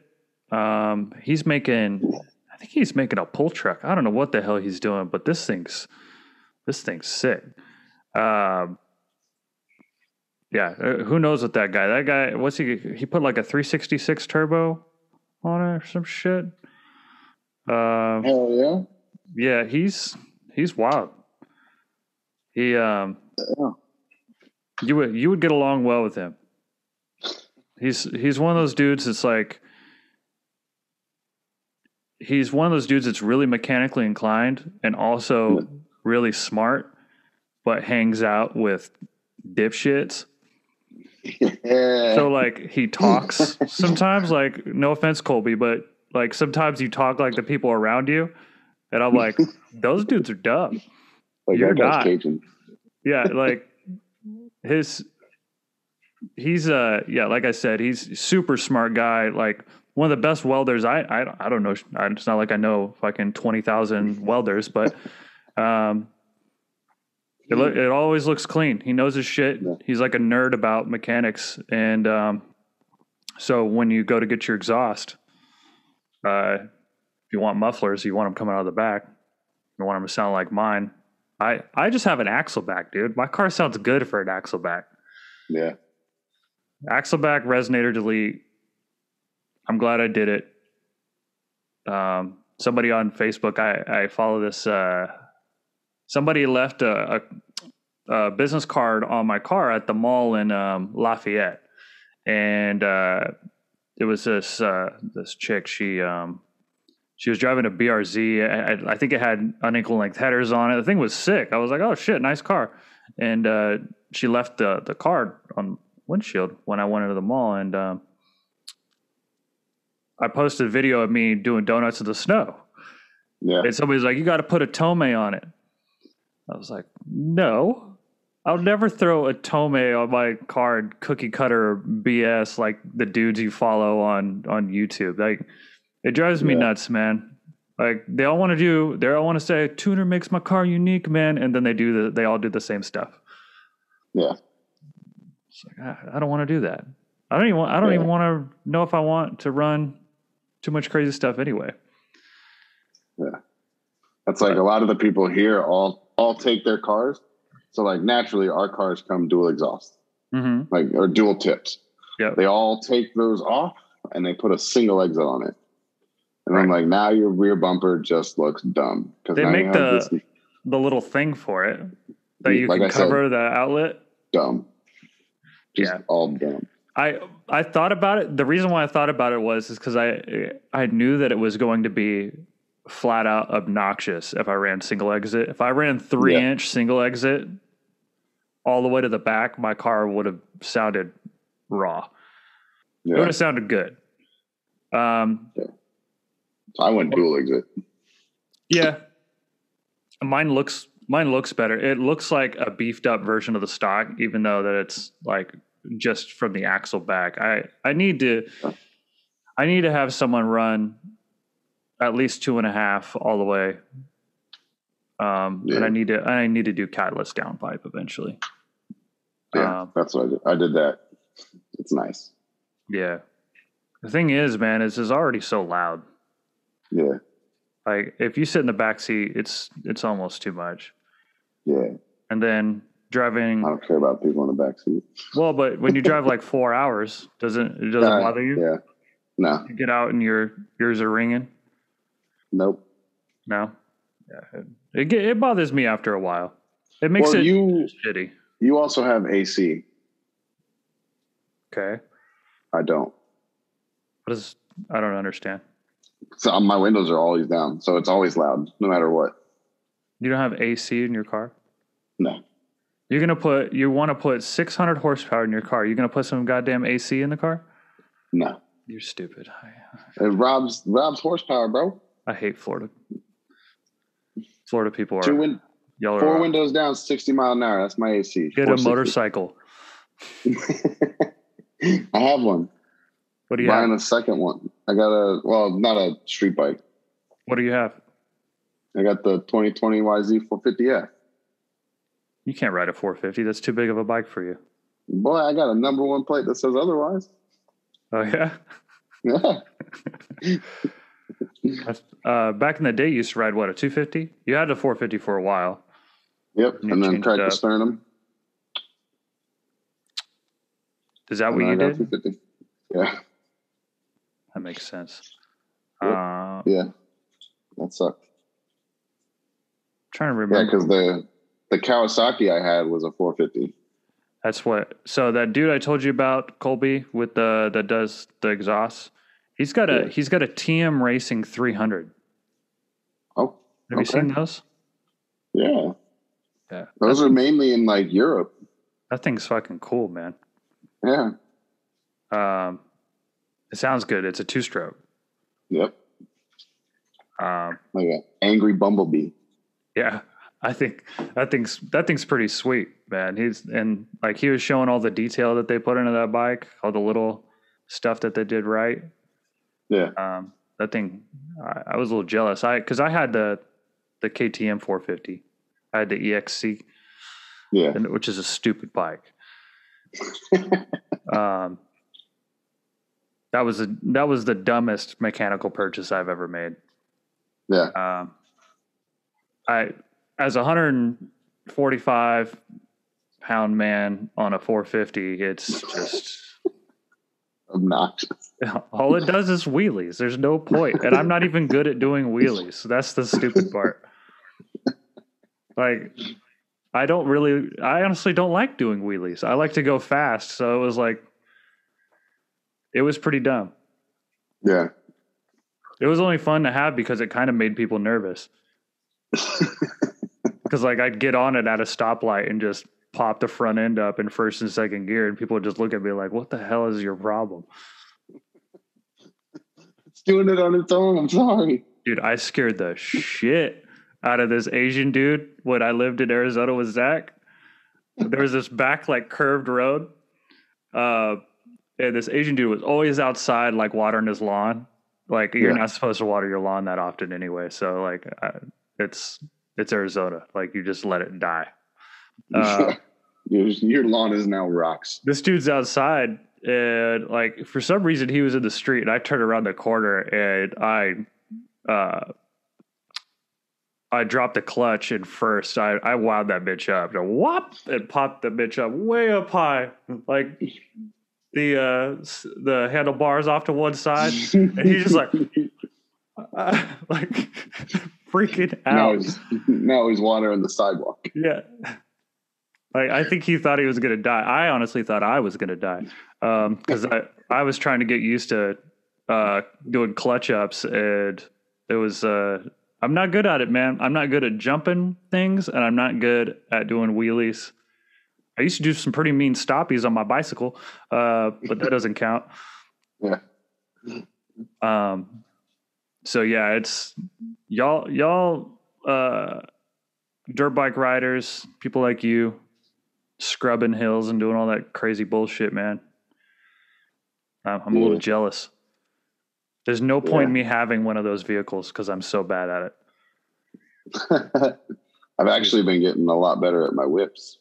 I think he's making a pull truck. I don't know what the hell he's doing, but this thing's sick. Yeah, who knows what that guy, what's he put like a 366 turbo on it or some shit. Hell yeah. Yeah, he's wild. He Yeah. you would get along well with him. He's one of those dudes that's like, he's one of those dudes that's really mechanically inclined and also really smart, but hangs out with dipshits. Yeah. So like he talks sometimes, like, no offense, Colby, but like sometimes you talk like the people around you, and I'm like, those dudes are dumb. Like You're that guy's not. Cajun. Yeah, like he's like I said, he's a super smart guy, like one of the best welders. I don't know. It's not like I know fucking 20,000 welders, but it always looks clean. He knows his shit. Yeah. He's like a nerd about mechanics, and so when you go to get your exhaust, if you want mufflers, you want them coming out of the back. You want them to sound like mine. I just have an axle back, dude. My car sounds good for an axle back. Yeah. Axle back, resonator delete. I'm glad I did it. Somebody on Facebook, I follow this. Somebody left a business card on my car at the mall in Lafayette, and it was this chick. She was driving a BRZ. I think it had unequal length headers on it. The thing was sick. I was like, oh shit, nice car. And she left the card on windshield when I went into the mall, and I posted a video of me doing donuts in the snow. Yeah. And somebody's like, you got to put a Tomei on it. I was like, no. I'll never throw a Tome on my card, cookie cutter BS like the dudes you follow on YouTube. Like, it drives me nuts, man. Like, they all want to say tuner makes my car unique, man, and then they all do the same stuff. Yeah. It's like, I don't want to do that. I don't even want to know if I want to run too much crazy stuff anyway. Yeah. That's like a lot of the people here all take their cars. So like naturally our cars come dual exhaust, like, or dual tips. Yeah. They all take those off and they put a single exit on it. And I'm like, now your rear bumper just looks dumb. They make the little thing for it that you can cover the outlet. Dumb. Just all dumb. I thought about it. The reason why I thought about it was because I knew that it was going to be flat out obnoxious if I ran single exit. If I ran 3-inch single exit all the way to the back, my car would have sounded raw. It would have sounded good. So I went dual exit. Yeah. Mine looks better. It looks like a beefed up version of the stock, even though that it's like just from the axle back. I need to have someone run at least 2.5 all the way. And I need to do catalyst downpipe eventually. Yeah, that's what I did. I did that. It's nice. Yeah. The thing is, man, it's already so loud. Yeah. Like, if you sit in the back seat, it's almost too much. Yeah. And then driving. I don't care about people in the back seat. Well, but when you drive like 4 hours, doesn't bother you? Yeah. No. You get out and your ears are ringing. Nope. No. Yeah. It bothers me after a while. It makes it shitty. You also have AC. Okay. I don't. I don't understand. So my windows are always down, so it's always loud, no matter what. You don't have AC in your car? No. You want to put 600 horsepower in your car. You're gonna put some goddamn AC in the car? No. You're stupid. It robs horsepower, bro. I hate Florida. Florida people are. 4 windows down, 60 mile an hour. That's my AC. Get a motorcycle. I have one. What do you have? Buying a second one. I got not a street bike. What do you have? I got the 2020 YZ 450F. You can't ride a 450. That's too big of a bike for you. Boy, I got a number 1 plate that says otherwise. Oh, yeah? Yeah. Back in the day, you used to ride, what, a 250? You had a 450 for a while. Yep, and then tried to sternum. Is that what you did? 250. Yeah. That makes sense. Yep. Yeah, that sucked. Trying to remember. Yeah, because the Kawasaki I had was a 450. That's what. So that dude I told you about, Colby, with that does the exhaust. He's got a TM Racing 300. Oh, have you seen those? Yeah. Yeah. Those are mainly in like Europe. That thing's fucking cool, man. Yeah. It sounds good. It's a 2-stroke. Yep. Like an angry bumblebee. Yeah. I think that thing's pretty sweet, man. He was showing all the detail that they put into that bike, all the little stuff that they did right. Yeah. That thing, I was a little jealous. Because I had the KTM 450. I had the EXC. Yeah. Which is a stupid bike. That was the dumbest mechanical purchase I've ever made. Yeah. As a 145-pound man on a 450, it's just obnoxious. All it does is wheelies. There's no point. And I'm not even good at doing wheelies. So that's the stupid part. Like, I honestly don't like doing wheelies. I like to go fast. So it was pretty dumb. Yeah. It was only fun to have because it kind of made people nervous. Because I'd get on it at a stoplight and just pop the front end up in first and second gear, and people would just look at me like, "What the hell is your problem?" It's doing it on its own. I'm sorry, dude. I scared the shit out of this Asian dude when I lived in Arizona with Zach. There was this back like curved road. And this Asian dude was always outside, like watering his lawn. Like you're not supposed to water your lawn that often anyway. So like, it's Arizona. Like you just let it die. Your lawn is now rocks. This dude's outside, and like for some reason he was in the street, and I turned around the corner, and I dropped the clutch, and first I wound that bitch up, and whop, and popped the bitch up way up high, like the handlebars off to one side, and he's just like freaking out. Now he's watering the sidewalk. Yeah. I think he thought he was going to die. I honestly thought I was going to die because I was trying to get used to doing clutch ups, and it was I'm not good at it, man. I'm not good at jumping things, and I'm not good at doing wheelies. I used to do some pretty mean stoppies on my bicycle, but that doesn't count. Yeah. So yeah, it's y'all dirt bike riders, people like you, scrubbing hills and doing all that crazy bullshit, man. I'm a little jealous. There's no point in me having one of those vehicles because I'm so bad at it. I've actually been getting a lot better at my whips.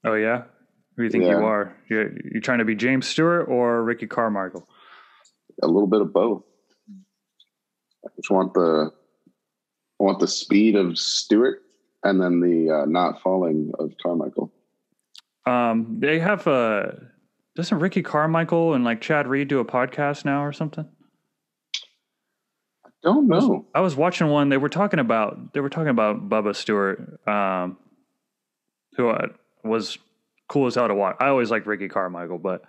Oh yeah? Who do you think you are? You trying to be James Stewart or Ricky Carmichael? A little bit of both. I just want the speed of Stewart and then the not falling of Carmichael. They have doesn't Ricky Carmichael and like Chad Reed do a podcast now or something? I don't know. I was watching one. They were talking about Bubba Stewart, who was cool as hell to watch. I always liked Ricky Carmichael, but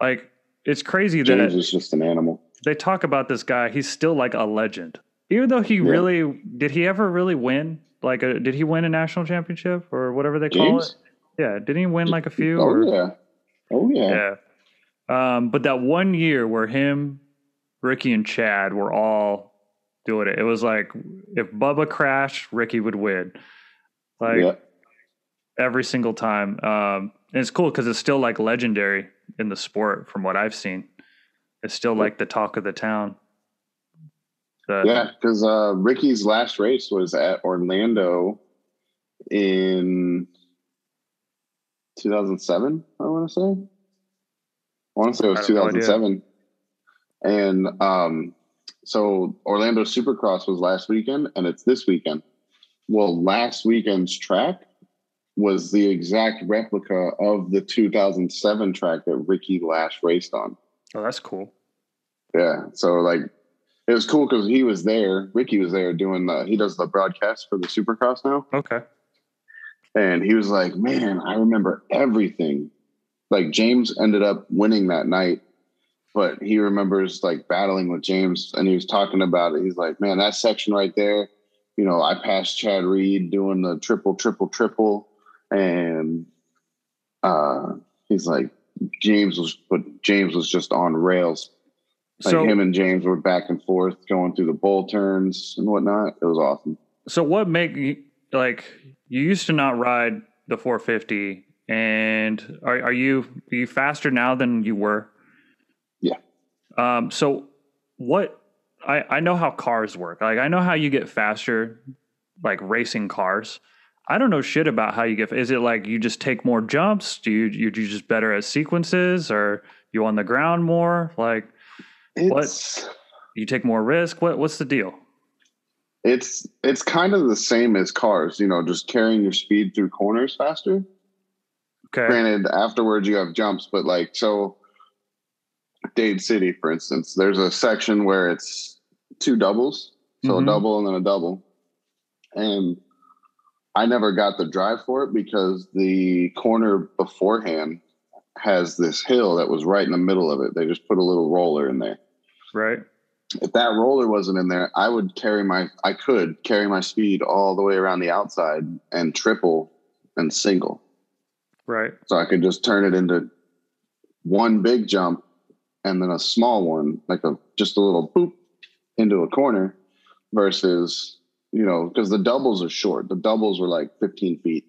like it's crazy James that is just an animal. They talk about this guy. He's still like a legend, even though he really did. He ever really win? Like, did he win a national championship or whatever they call it? Yeah, didn't he win like a few? Oh yeah. But that one year where him, Ricky, and Chad were all doing it, it was like if Bubba crashed, Ricky would win. Like every single time. And it's cool because it's still like legendary in the sport from what I've seen. It's still like the talk of the town. Because Ricky's last race was at Orlando in 2007, I want to say. I want to say it was 2007. And so Orlando Supercross was last weekend, and it's this weekend. Well, last weekend's track was the exact replica of the 2007 track that Ricky last raced on. Oh, that's cool. Yeah. So like, it was cool because he was there. Ricky was there doing he does the broadcast for the Supercross now. Okay. And he was like, man, I remember everything. Like James ended up winning that night, but he remembers like battling with James, and he was talking about it. He's like, man, that section right there, you know, I passed Chad Reed doing the triple. And he's like, James was just on rails. Like him and James were back and forth going through the bull turns and whatnot. It was awesome. So what make you, like, you used to not ride the 450, and are you faster now than you were? Yeah. So what, I know how cars work. Like I know how you get faster, like racing cars. I don't know shit about how you get. Is it like you just take more jumps? Do you just better at sequences, or you on the ground more? Like what? You take more risk? What's the deal? It's kind of the same as cars, you know, just carrying your speed through corners faster. Okay. Granted, afterwards you have jumps, but like so, Dade City, for instance, there's a section where it's two doubles, so a double and then a double, and I never got the drive for it because the corner beforehand has this hill that was right in the middle of it. They just put a little roller in there. Right. If that roller wasn't in there, I could carry my speed all the way around the outside and triple and single. Right. So I could just turn it into one big jump and then a small one, like just a little boop into a corner versus because the doubles are short. The doubles were like 15 feet.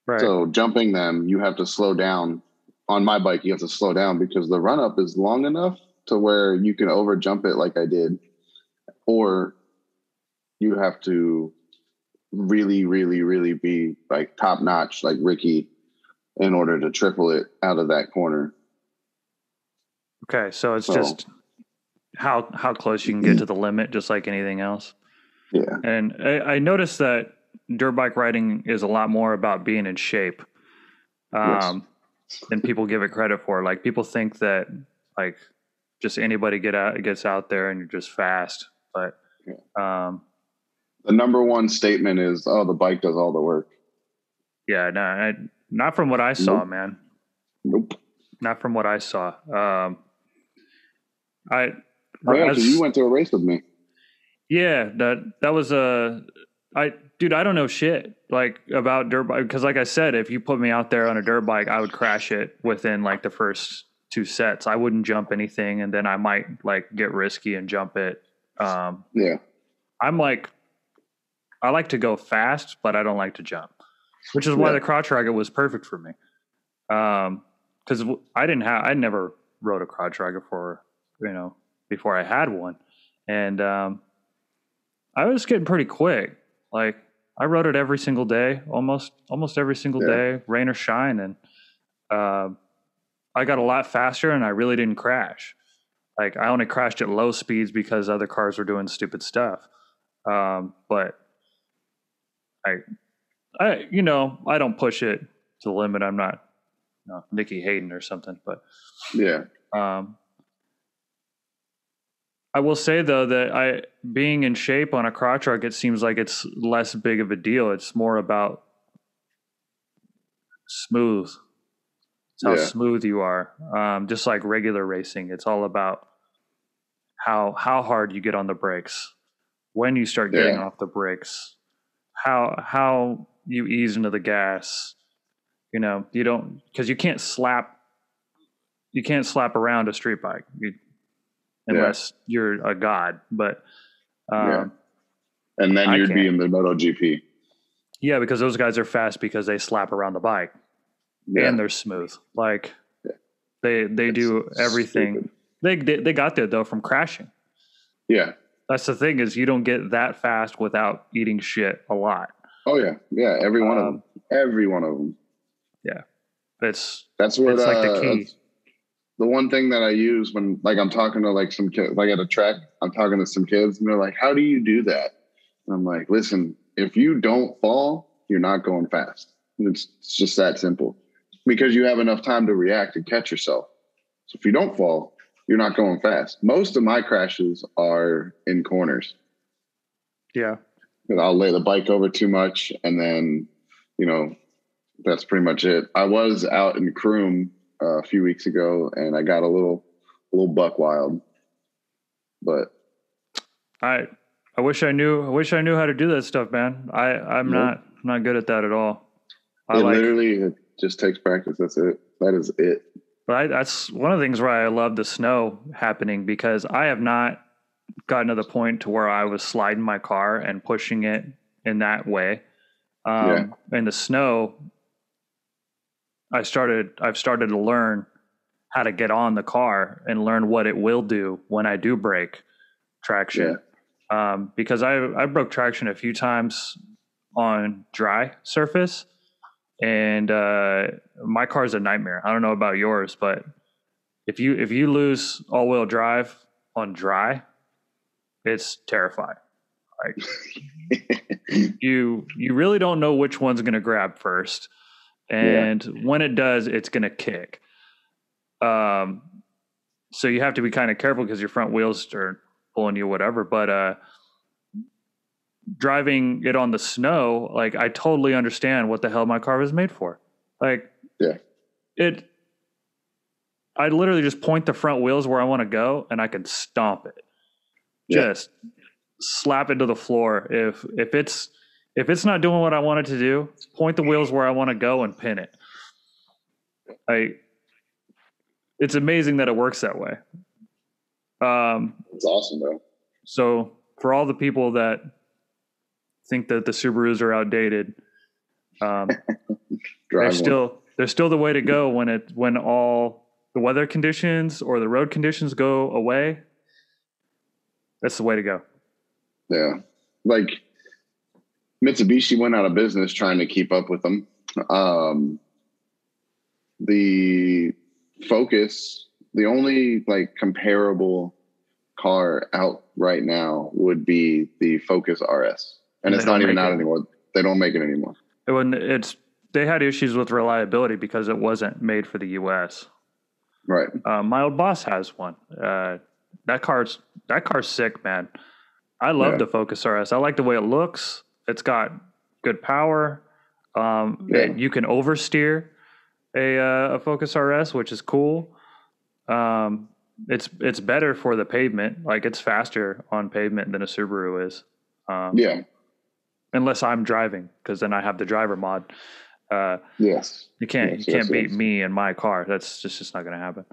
Right. So jumping them, you have to slow down. On my bike, you have to slow down because the run up is long enough to where you can over jump it like I did, or you have to really, really, really be like top notch, like Ricky, in order to triple it out of that corner. Okay, so it's just how close you can get to the limit, just like anything else. Yeah. And I noticed that dirt bike riding is a lot more about being in shape than people give it credit for. Like people think that like just anybody gets out there and you're just fast, but the number one statement is, "Oh, the bike does all the work." Yeah, no, not from what I saw, man. Nope. Not from what I saw. Because you went to a race with me. Yeah, that was dude, I don't know shit like about dirt bike because, like I said, if you put me out there on a dirt bike, I would crash it within like the first 2 sets. I wouldn't jump anything, and then I might like get risky and jump it. Yeah, I'm like, I like to go fast, but I don't like to jump, which is why the crotch rocket was perfect for me. Because I never rode a crotch rocket before I had one, and I was getting pretty quick. Like I rode it every single day, almost every single day, rain or shine, and I got a lot faster, and I really didn't crash. Like I only crashed at low speeds because other cars were doing stupid stuff. But I don't push it to the limit. I'm not Nikki Hayden or something, but I will say though that being in shape on a crotch rocket, it seems like it's less big of a deal. It's more about smooth. It's how smooth you are. Just like regular racing, it's all about how hard you get on the brakes, when you start getting off the brakes, how you ease into the gas. You don't, because you can't slap around a street bike unless you're a god. But and then you'd be in the MotoGP. Yeah, because those guys are fast because they slap around the bike and they're smooth. Like they do everything. They got there though from crashing. Yeah, that's the thing is you don't get that fast without eating shit a lot. Oh yeah, every one of them. Yeah, that's like the key. The one thing that I use when like I'm talking to like some kids, like at a track, I'm talking to some kids and they're like, "How do you do that?" And I'm like, "Listen, if you don't fall, you're not going fast. It's just that simple. Because you have enough time to react and catch yourself. So if you don't fall, you're not going fast. Most of my crashes are in corners. Yeah. Because I'll lay the bike over too much and then, that's pretty much it. I was out in Croom a few weeks ago and I got a little buck wild. But I wish I knew how to do that stuff, man. I'm not good at that at all. It just takes practice. That's it. That is it. But that's one of the things where I love the snow happening because I have not gotten to the point to where I was sliding my car and pushing it in that way. In the snow, I've started to learn how to get on the car and learn what it will do when I do break traction. Because I broke traction a few times on dry surface. And my car is a nightmare. I don't know about yours, but if you lose all-wheel drive on dry, it's terrifying. Like you really don't know which one's going to grab first, and when it does, it's going to kick. So you have to be kind of careful because your front wheels are pulling you, whatever. But driving it on the snow, like I totally understand what the hell my car was made for. Like, I literally just point the front wheels where I want to go and I can stomp it. Just slap it to the floor. If it's not doing what I want it to do, point the wheels where I want to go and pin it. It's amazing that it works that way. It's awesome though. So for all the people that think that the Subarus are outdated. They're Drive one. still the way to go when all the weather conditions or the road conditions go away. That's the way to go. Yeah. Like Mitsubishi went out of business trying to keep up with them. The Focus, the only like comparable car out right now would be the Focus RS. And it's not even out anymore. They don't make it anymore. They had issues with reliability because it wasn't made for the US. Right. My old boss has one. That car's sick, man. I love the Focus RS. I like the way it looks. It's got good power. You can oversteer a Focus RS, which is cool. It's better for the pavement. Like it's faster on pavement than a Subaru is. Unless I'm driving, because then I have the driver mod. Yes. You can't beat me in my car. That's just not going to happen.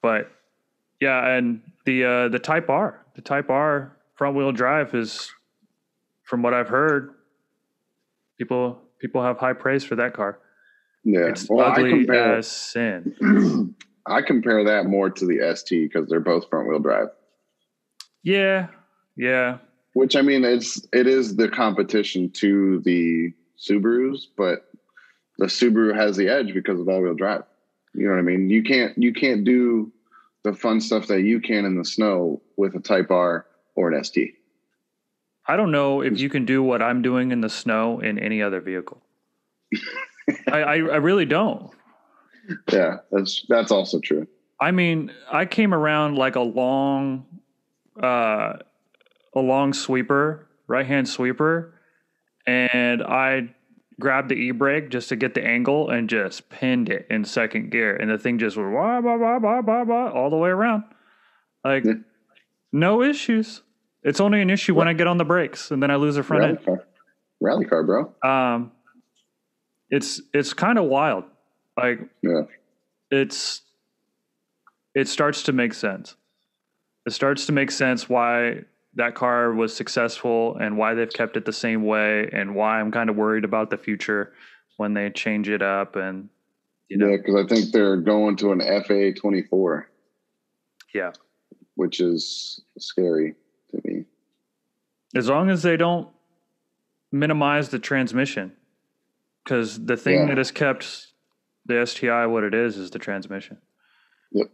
But yeah, and the Type R front wheel drive is, from what I've heard, people have high praise for that car. Yeah, it's ugly as sin. I compare that more to the ST because they're both front wheel drive. Yeah. Which I mean, it is the competition to the Subarus, but the Subaru has the edge because of all wheel drive. You know what I mean? You can't do the fun stuff that you can in the snow with a Type R or an ST. I don't know if you can do what I'm doing in the snow in any other vehicle. I really don't. Yeah, that's also true. I mean, I came around like a long sweeper, right-hand sweeper, and I grabbed the e-brake just to get the angle and just pinned it in second gear, and the thing just went wah, wah, wah, wah, wah, wah, all the way around. Like, no issues. It's only an issue when I get on the brakes, and then I lose the front end. Rally car, bro. It's kind of wild. Like, it starts to make sense. It starts to make sense why that car was successful and why they've kept it the same way, and why I'm kind of worried about the future when they change it up. And yeah, because I think they're going to an FA24. Yeah, which is scary to me. As long as they don't minimize the transmission, because the thing that has kept the STI what it is the transmission. Yep.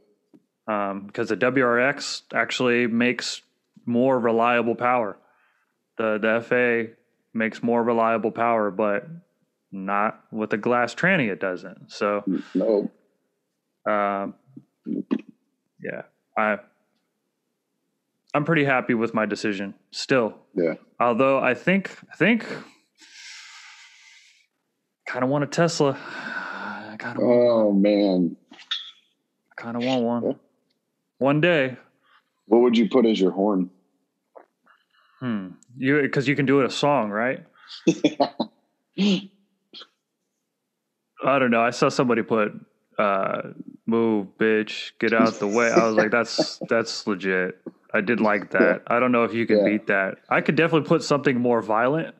Because the WRX actually makes more reliable power. The FA makes more reliable power, but not with the glass tranny. It doesn't. So no. Yeah, I'm pretty happy with my decision still. Yeah. Although I think kind of want a Tesla. Man. I kind of want one. Yeah. One day. What would you put as your horn? Because you can do it a song, right? I don't know. I saw somebody put "Move, bitch, get out the way." I was like, that's legit. I did like that. I don't know if you can beat that. I could definitely put something more violent.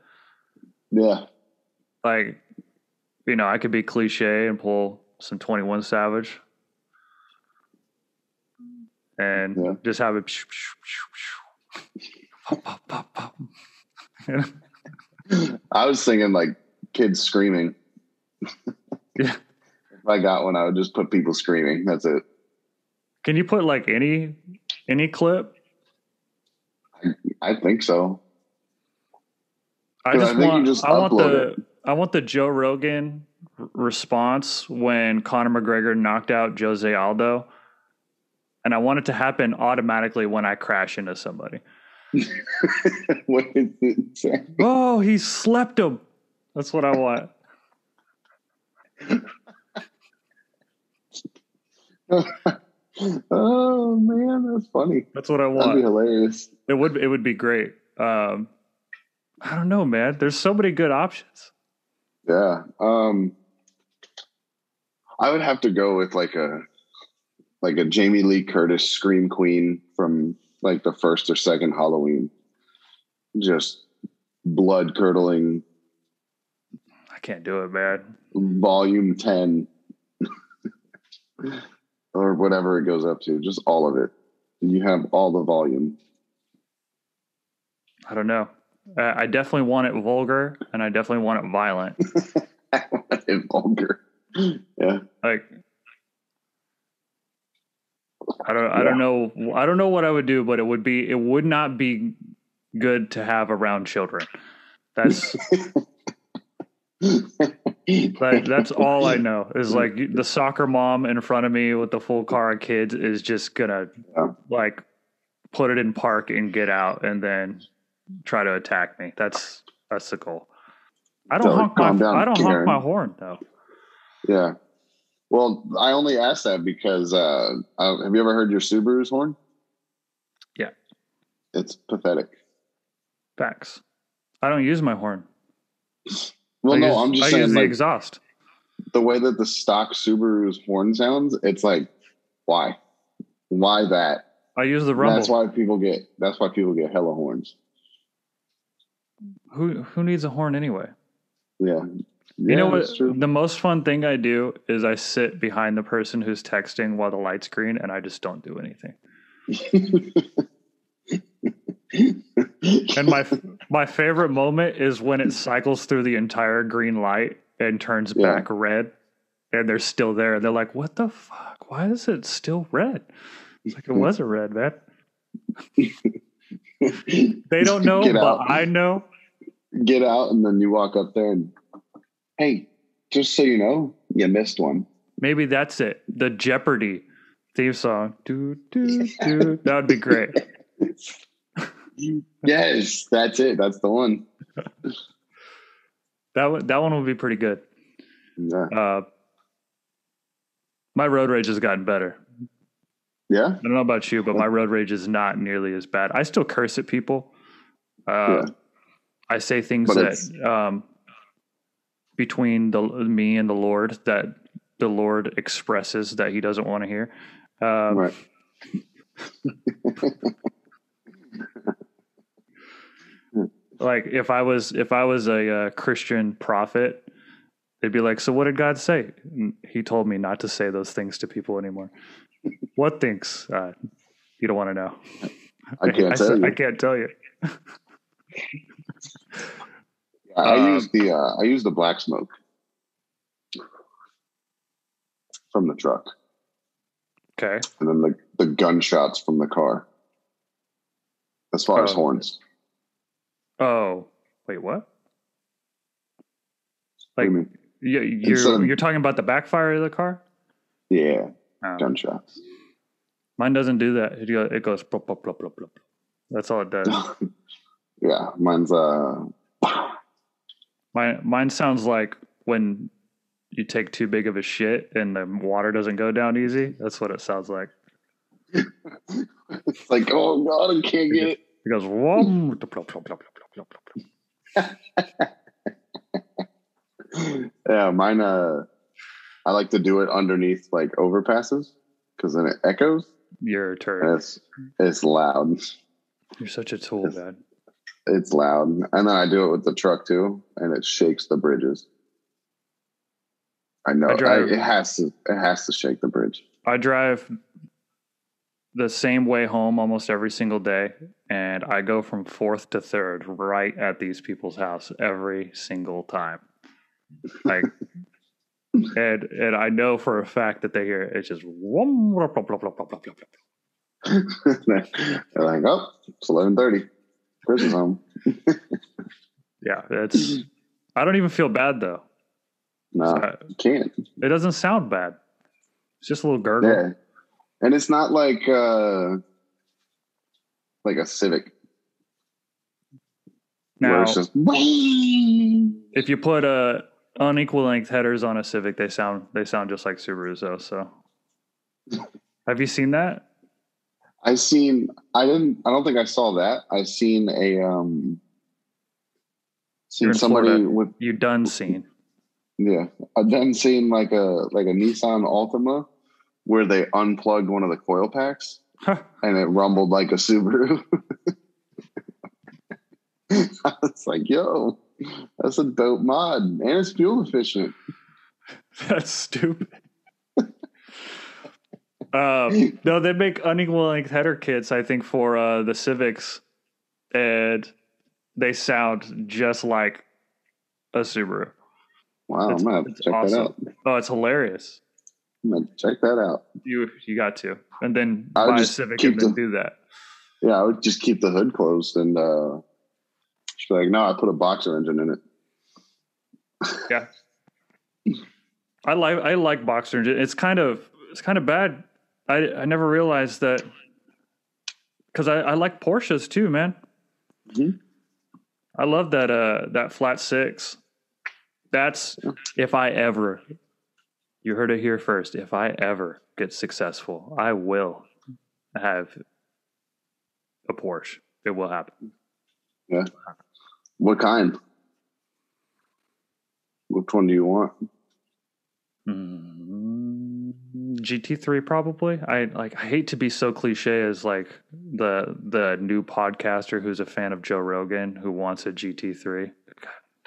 Yeah. Like, I could be cliche and pull some 21 Savage and just have it pop, pop, pop, pop. I was thinking like kids screaming. Yeah. If I got one, I would just put people screaming. That's it. Can you put like any clip? I think so. I want the Joe Rogan response when Conor McGregor knocked out Jose Aldo, and I want it to happen automatically when I crash into somebody. What is it say? Oh, he slept him. That's what I want. Oh man, that's funny. That's what I want. That'd be hilarious. It would be great. I don't know, man. There's so many good options. Yeah. I would have to go with like a Jamie Lee Curtis Scream Queen from like the first or second Halloween. just blood curdling. I can't do it, man. Volume 10 or whatever it goes up to, just all of it. You have all the volume. I don't know. I definitely want it vulgar, and I definitely want it violent. I want it vulgar. Yeah. Like, I don't know what I would do, but it would not be good to have around children. That's like, that's all I know is like the soccer mom in front of me with the full car of kids is just gonna like put it in park and get out and then try to attack me. That's the goal. I don't honk my horn though. Yeah. Well, I only asked that because have you ever heard your Subaru's horn? Yeah. It's pathetic. Facts. I don't use my horn. Well, I'm just saying, use the like, exhaust. The way that the stock Subaru's horn sounds, it's like, why? Why that? I use the rumble. That's why people get hella horns. Who needs a horn anyway? Yeah. You know what? The most fun thing I do is I sit behind the person who's texting while the light's green, and I just don't do anything. And my favorite moment is when it cycles through the entire green light and turns back red, and they're still there. They're like, "What the fuck? Why is it still red?" It's like, it wasn't red, man. They don't know, but I know. Get out, and then you walk up there and, hey, just so you know, you missed one. Maybe that's it. The Jeopardy theme song. Do, do, do. That would be great. Yes, that's it. That's the one. That one would be pretty good. Yeah. My road rage has gotten better. Yeah? I don't know about you, but my road rage is not nearly as bad. I still curse at people. I say things that between me and the Lord that the Lord expresses that he doesn't want to hear. Right. Like if I was a Christian prophet, they'd be like, "So what did God say?" And he told me not to say those things to people anymore. What things? You don't want to know. I can't tell you. I can't tell you. I use the black smoke from the truck. Okay. And then the gunshots from the car. As far as horns. Oh, wait, what? Like, what you're talking about the backfire of the car? Yeah, gunshots. Mine doesn't do that. It goes plop, plop, plop, plop, plop. That's all it does. Yeah, mine's Mine sounds like when you take too big of a shit and the water doesn't go down easy. That's what it sounds like. It's like, oh God, I can't get it. It goes whoom. Plop, plop, plop, plop, plop, plop. Yeah, mine. I like to do it underneath like overpasses because then it echoes. You're a turd. It's loud. You're such a tool, man. It's loud, and then I do it with the truck too, and it shakes the bridges. I know it has to shake the bridge. I drive the same way home almost every single day, and I go from fourth to third right at these people's house every single time. Like, and I know for a fact that they hear it. It's just whoom, plop, plop, plop, plop, plop, plop. They're like, oh, it's 11:30. Chris is home. Yeah, I don't even feel bad though. No, you can't. It doesn't sound bad. It's just a little gurgle. Yeah. And it's not like a Civic. Now, it's just if you put unequal length headers on a Civic, they sound just like Subarus though. So, have you seen that? I don't think I saw that. I seen somebody Florida. with. You done seen? Yeah, I done seen like a Nissan Altima where they unplugged one of the coil packs and it rumbled like a Subaru. I was like, yo, that's a dope mod. And it's fuel efficient. That's stupid. No, they make unequal length header kits, I think, for the Civics, and they sound just like a Subaru. Wow, I'm gonna have to check that out. Oh, it's hilarious. I'm gonna check that out. You got to, and then I would buy a just Civic keep and then do that. Yeah, I would just keep the hood closed and just be like, no, I put a boxer engine in it. Yeah, I like boxer engine. It's kind of bad. I never realized that, because I like Porsches too, man. Mm-hmm. I love that flat six. That's if I ever, you heard it here first. If I ever get successful, I will have a Porsche. It will happen. Yeah. What kind? Which one do you want? GT3 probably. I hate to be so cliche as like the new podcaster who's a fan of Joe Rogan who wants a GT3.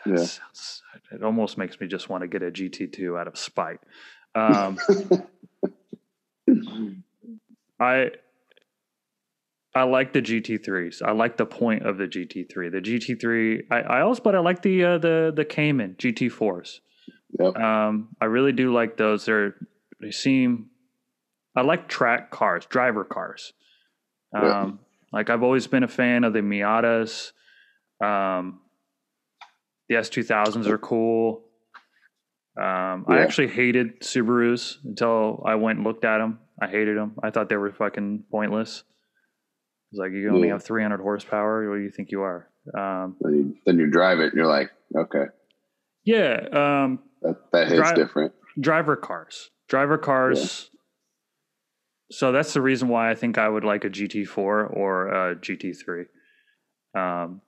God, sounds, it almost makes me just want to get a GT2 out of spite. I like the GT3s. I like the point of the GT3. The GT3. But I like the Cayman GT4s. Yep. I really do like those. They seem. I like track cars, driver cars. Like I've always been a fan of the Miatas. The S2000s are cool. I actually hated Subarus until I went and looked at them. I hated them. I thought they were fucking pointless. It's like, you only have 300 horsepower. What do you think you are? Then you drive it and you're like, okay. Yeah. That hits different. Driver cars. Yeah. So that's the reason why I think I would like a GT4 or a GT3. You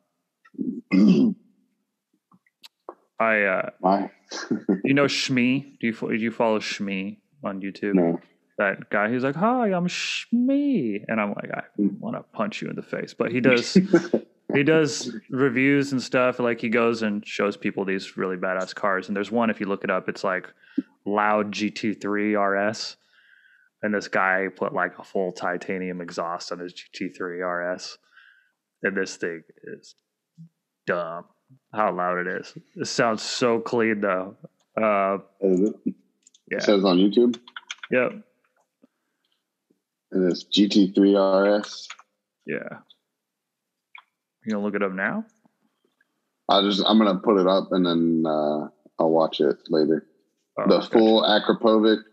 know Shmee? Do you follow Shmee on YouTube? No. That guy who's like, "Hi, I'm Shmee," and I'm like, I want to punch you in the face. But he does reviews and stuff. Like he goes and shows people these really badass cars. And there's one, if you look it up, it's like Loud GT3 RS, and this guy put like a full titanium exhaust on his GT3 RS, and this thing is dumb. How loud it is! It sounds so clean though. It says on YouTube. Yep. And it's GT3 RS. Yeah. You gonna look it up now? I'm gonna put it up and then I'll watch it later. Oh, full Akrapovic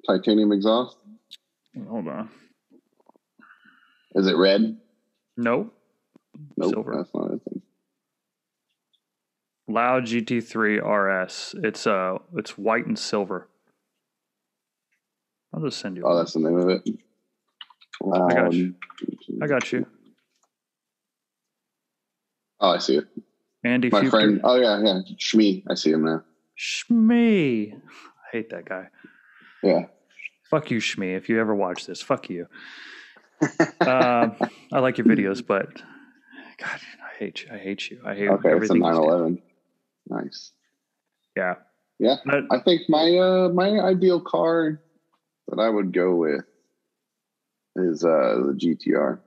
titanium exhaust. Hold on. Is it red? Nope. Silver. That's not it. Loud GT3 RS. It's white and silver. I'll just send you. Oh, that's the name of it. I got you. Oh, I see it. Andy, my friend. Oh yeah, Shmee. I see him now. Shmee. I hate that guy. Yeah. Fuck you, Shmee. If you ever watch this, fuck you. I like your videos, but God, I hate you. I hate everything. It's a 911. Nice. Yeah. Yeah. I think my ideal car that I would go with is the GTR.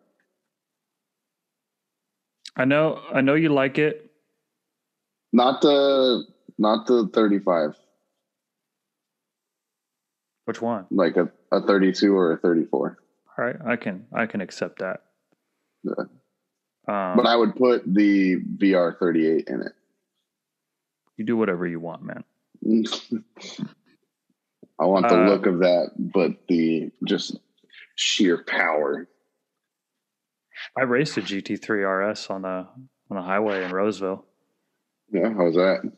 I know you like it. Not the 35. Which one? Like a 32 or a 34. All right, I can accept that. Yeah. But I would put the VR38 in it. You do whatever you want, man. I want the look of that, but the just sheer power. I raced a GT3 RS on the highway in Roseville. Yeah, how was that?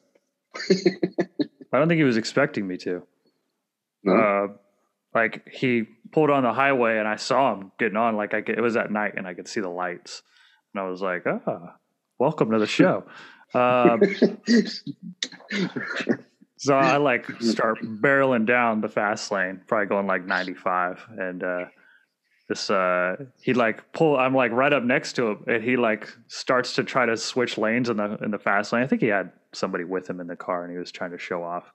I don't think he was expecting me to. No? Like he pulled on the highway and I saw him getting on. Like it was at night and I could see the lights, and I was like, welcome to the show. So I like start barreling down the fast lane, probably going like 95, and this he like I'm like right up next to him, and he like starts to try to switch lanes in the fast lane. I think he had somebody with him in the car, and he was trying to show off.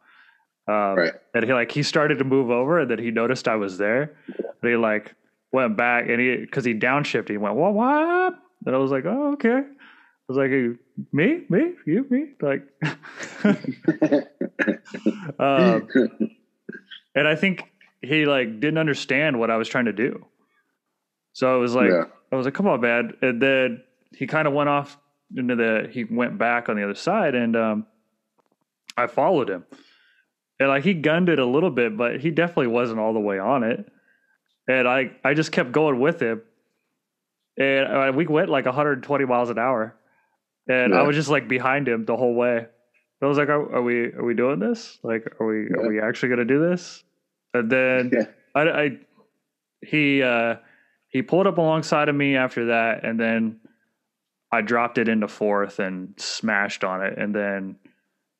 Right. And he started to move over, and then he noticed I was there. And he like went back, and because he downshifted, he went, what? And I was like, oh, okay. I was like, me, you, me, like. And I think he like didn't understand what I was trying to do. So I was like, come on, man. And then he kind of went off he went back on the other side, and I followed him. And like he gunned it a little bit, but he definitely wasn't all the way on it. And I just kept going with him. And we went like 120 miles an hour. And I was just like behind him the whole way. I was like, are we doing this? Like, are we actually going to do this? And then he pulled up alongside of me after that. And then I dropped it into fourth and smashed on it. And then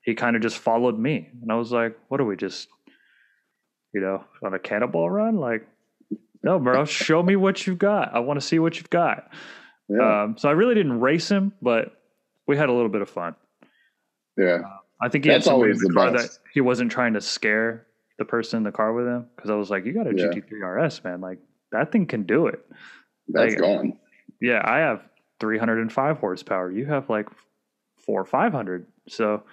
he kind of just followed me. And I was like, what are we just, on a cannonball run? Like, no, bro, show me what you've got. I want to see what you've got. Yeah. So I really didn't race him, but we had a little bit of fun. Yeah. I think he had somebody in the car that he wasn't trying to scare the person in the car with him. Because I was like, you got a GT3 RS, man. Like, that thing can do it. That's gone. Yeah, I have 305 horsepower. You have like 400 or 500. So,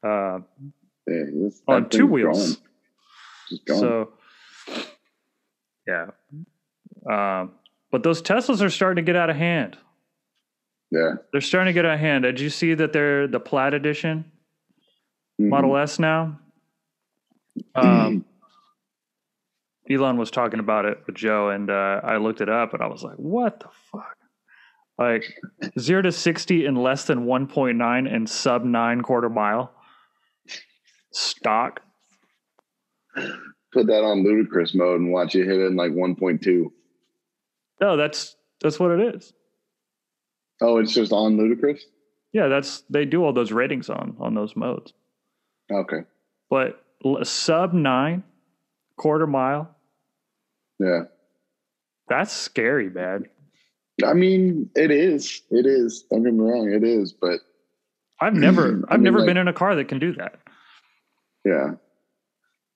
on two wheels. So, yeah. But those Teslas are starting to get out of hand. Yeah. They're starting to get out of hand. Did you see that they're the Plaid Edition Model S now? Elon was talking about it with Joe, and I looked it up, and I was like, what the fuck? Like 0 to 60 in less than 1.9 and sub 9 quarter mile. Stock. Put that on ludicrous mode and watch it hit it in like 1.2. No, that's what it is. Oh, it's just on ludicrous? Yeah, they do all those ratings on those modes. Okay. But sub 9 quarter mile. Yeah. That's scary, man. I mean, it is. It is. Don't get me wrong, it is, but I've never been in a car that can do that. Yeah.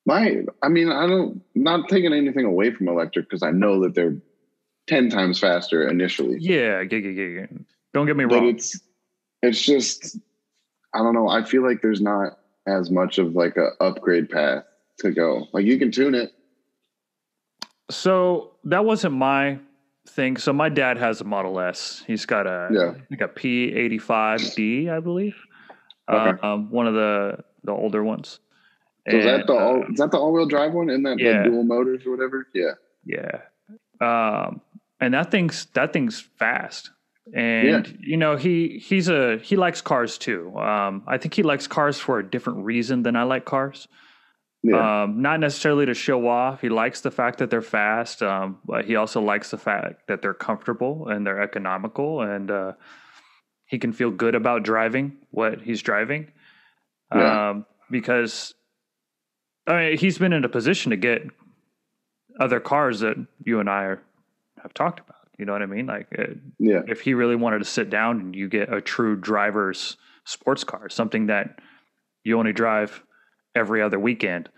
Not taking anything away from electric, because I know that they're 10 times faster initially. Yeah. Don't get me wrong. But it's just, I don't know. I feel like there's not as much of like a upgrade path to go. Like, you can tune it. So that wasn't my thing. So my dad has a Model S. He's got a P85D, I believe. Okay. One of the older ones. So is that the all-wheel drive one? Isn't that the dual motors or whatever? Yeah. Yeah. And that thing's fast. And he likes cars too. I think he likes cars for a different reason than I like cars. Yeah. Not necessarily to show off. He likes the fact that they're fast, but he also likes the fact that they're comfortable and they're economical, and he can feel good about driving what he's driving. Because he's been in a position to get other cars that you and I have talked about. You know what I mean? Like, if he really wanted to sit down and you get a true driver's sports car, something that you only drive every other weekend,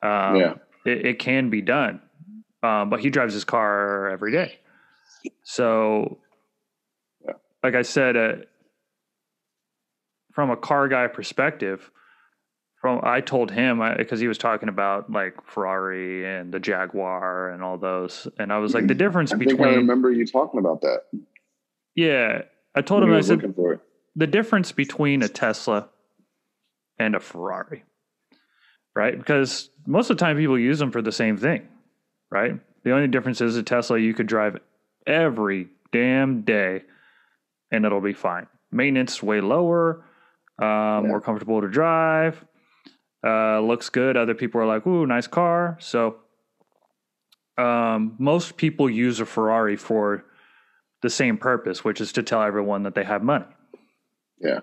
it can be done. But he drives his car every day. So, like I said, from a car guy perspective, I told him, because he was talking about like Ferrari and the Jaguar and all those, and I was like, the difference between. I remember you talking about that. Yeah, I told him. I said the difference between a Tesla and a Ferrari, right? Because most of the time people use them for the same thing, right? The only difference is a Tesla you could drive every damn day, and it'll be fine. Maintenance way lower, more comfortable to drive. Looks good. Other people are like, ooh, nice car. So most people use a Ferrari for the same purpose, which is to tell everyone that they have money. Yeah.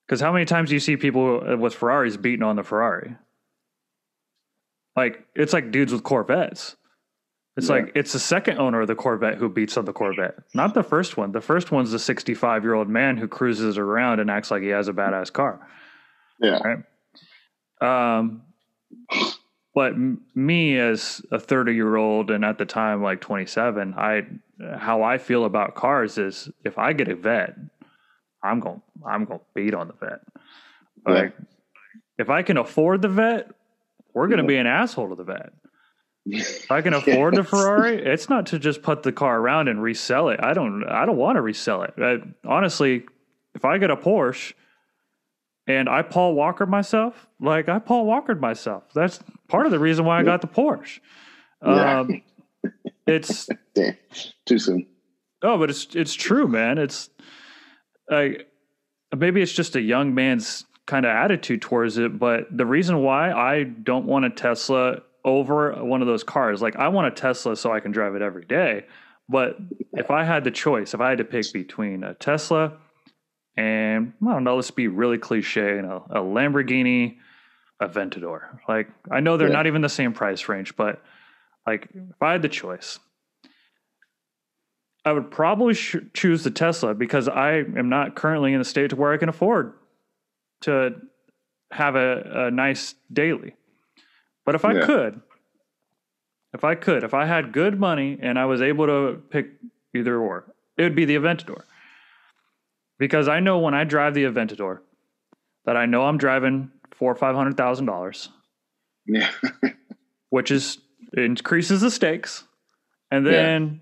Because how many times do you see people with Ferraris beating on the Ferrari? Like, it's like dudes with Corvettes. It's like it's the second owner of the Corvette who beats on the Corvette, not the first one. The first one's the 65-year-old man who cruises around and acts like he has a badass car. Yeah. Right. But me as a 30-year-old and at the time like 27, how I feel about cars is if I get a vet, I'm going to beat on the vet. Like if I can afford the vet, we're going to be an asshole to the vet. If I can afford the Ferrari, it's not to just put the car around and resell it. I don't want to resell it. Honestly, if I get a Porsche and I Paul Walkered myself, like I Paul Walkered myself. That's part of the reason why I got the Porsche. It's damn, too soon. Oh, but it's true, man. It's like maybe it's just a young man's kind of attitude towards it, but the reason why I don't want a Tesla over one of those cars, like I want a Tesla so I can drive it every day, but if I had the choice, if I had to pick between a Tesla and I don't know, let's be really cliche, a Lamborghini Aventador. Like I know they're not even the same price range, but like if I had the choice, I would probably choose the Tesla because I am not currently in a state to where I can afford to have a nice daily. But if I could, if I had good money and I was able to pick either or, it would be the Aventador. Because I know when I drive the Aventador that I know I'm driving $400,000 or $500,000. Yeah. Which increases the stakes. And then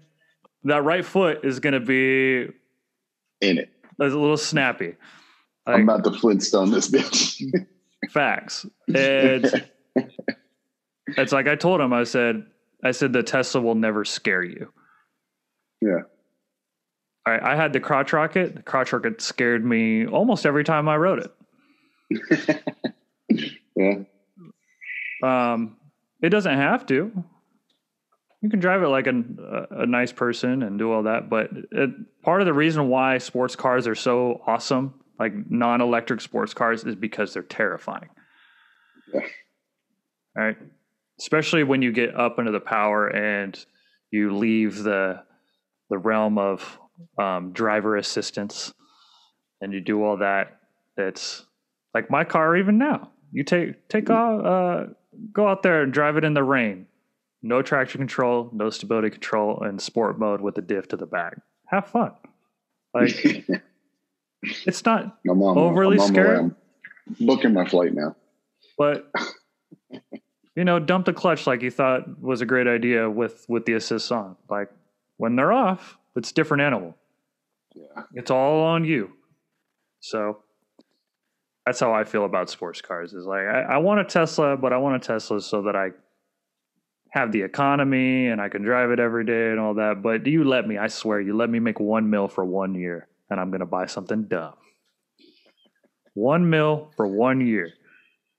that right foot is going to be in it. A little snappy. Like, I'm about to Flintstone this bitch. Facts. And it's like I told him, I said the Tesla will never scare you. Yeah. All right, I had the crotch rocket. The crotch rocket scared me almost every time I rode it. It doesn't have to. You can drive it like a nice person and do all that. But part of the reason why sports cars are so awesome, like non-electric sports cars, is because they're terrifying. Yeah. All right. Especially when you get up into the power and you leave the realm of driver assistance and you do all that. It's like my car even now. You go out there and drive it in the rain. No traction control, no stability control, and sport mode with the diff to the back. Have fun. Like it's not overly scary. I'm booking my flight now. But dump the clutch like you thought was a great idea with the assists on. Like when they're off, it's a different animal. Yeah. It's all on you. So that's how I feel about sports cars. Is like I want a Tesla, but I want a Tesla so that I have the economy and I can drive it every day and all that. But you let me, I swear, you let me make $1 million for 1 year and I'm going to buy something dumb. $1 million for 1 year.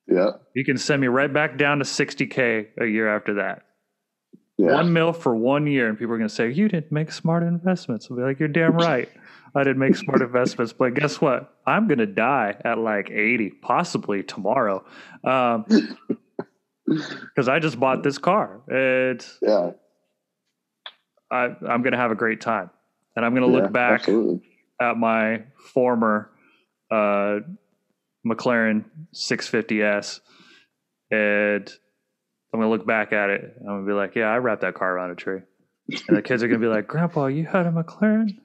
Yeah. You can send me right back down to $60K a year after that. Yeah. $1 million for 1 year. And people are going to say, you didn't make smart investments. I'll be like, you're damn right. I didn't make smart investments. But guess what? I'm going to die at like 80, possibly tomorrow. Because I just bought this car. I'm going to have a great time. And I'm going to look back at my former McLaren 650S. And I'm going to look back at it. And I'm going to be like, yeah, I wrapped that car around a tree. And the kids are going to be like, Grandpa, you had a McLaren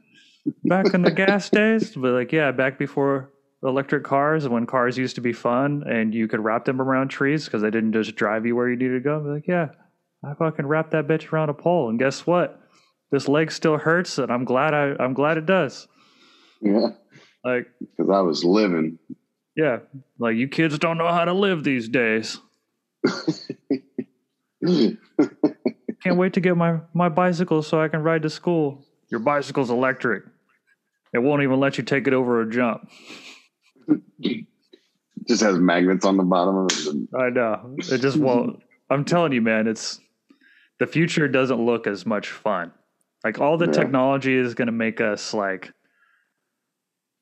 back in the gas days? I'll be like, yeah, back before electric cars, when cars used to be fun and you could wrap them around trees because they didn't just drive you where you needed to go. Be like, yeah, I fucking wrapped that bitch around a pole, and guess what? This leg still hurts, and I'm glad it does. Yeah, like because I was living. Yeah, like you kids don't know how to live these days. Can't wait to get my bicycle so I can ride to school. Your bicycle's electric. It won't even let you take it over a jump. Just has magnets on the bottom of it. I know. It just won't. I'm telling you, man, the future doesn't look as much fun. Like all the technology is going to make us like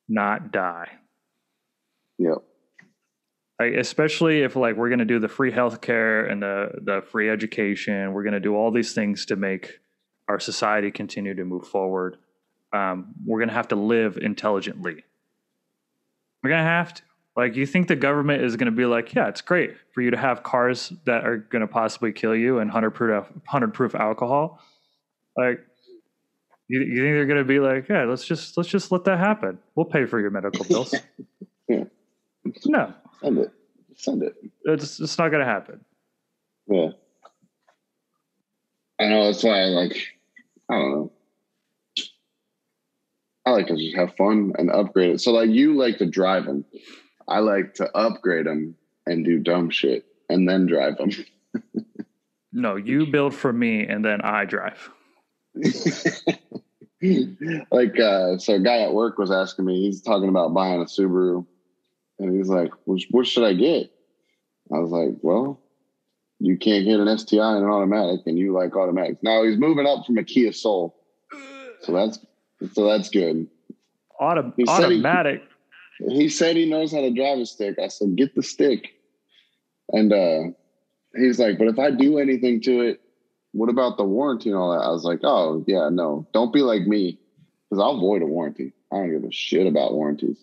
not die. Yep. Like, especially if like we're going to do the free healthcare and the free education, we're going to do all these things to make our society continue to move forward. We're going to have to live intelligently. We're going to have to. Like, you think the government is going to be like, yeah, it's great for you to have cars that are going to possibly kill you and 100 proof alcohol. Like, you think they're going to be like, yeah, let's just let that happen. We'll pay for your medical bills. Yeah. No, Send it. it's not going to happen. Yeah. I know, that's why I don't know. I like to just have fun and upgrade it. So like you like to drive them. I like to upgrade them and do dumb shit and then drive them. No, you build for me and then I drive. Like, so a guy at work was asking me, he's talking about buying a Subaru. And he's like, what should I get? I was like, well, you can't get an STI and an automatic, and you like automatics. Now he's moving up from a Kia Soul. So that's good. Automatic. He said he knows how to drive a stick. I said, get the stick. And he's like, but if I do anything to it, what about the warranty and all that? I was like, oh, yeah, no. Don't be like me, because I'll void a warranty. I don't give a shit about warranties.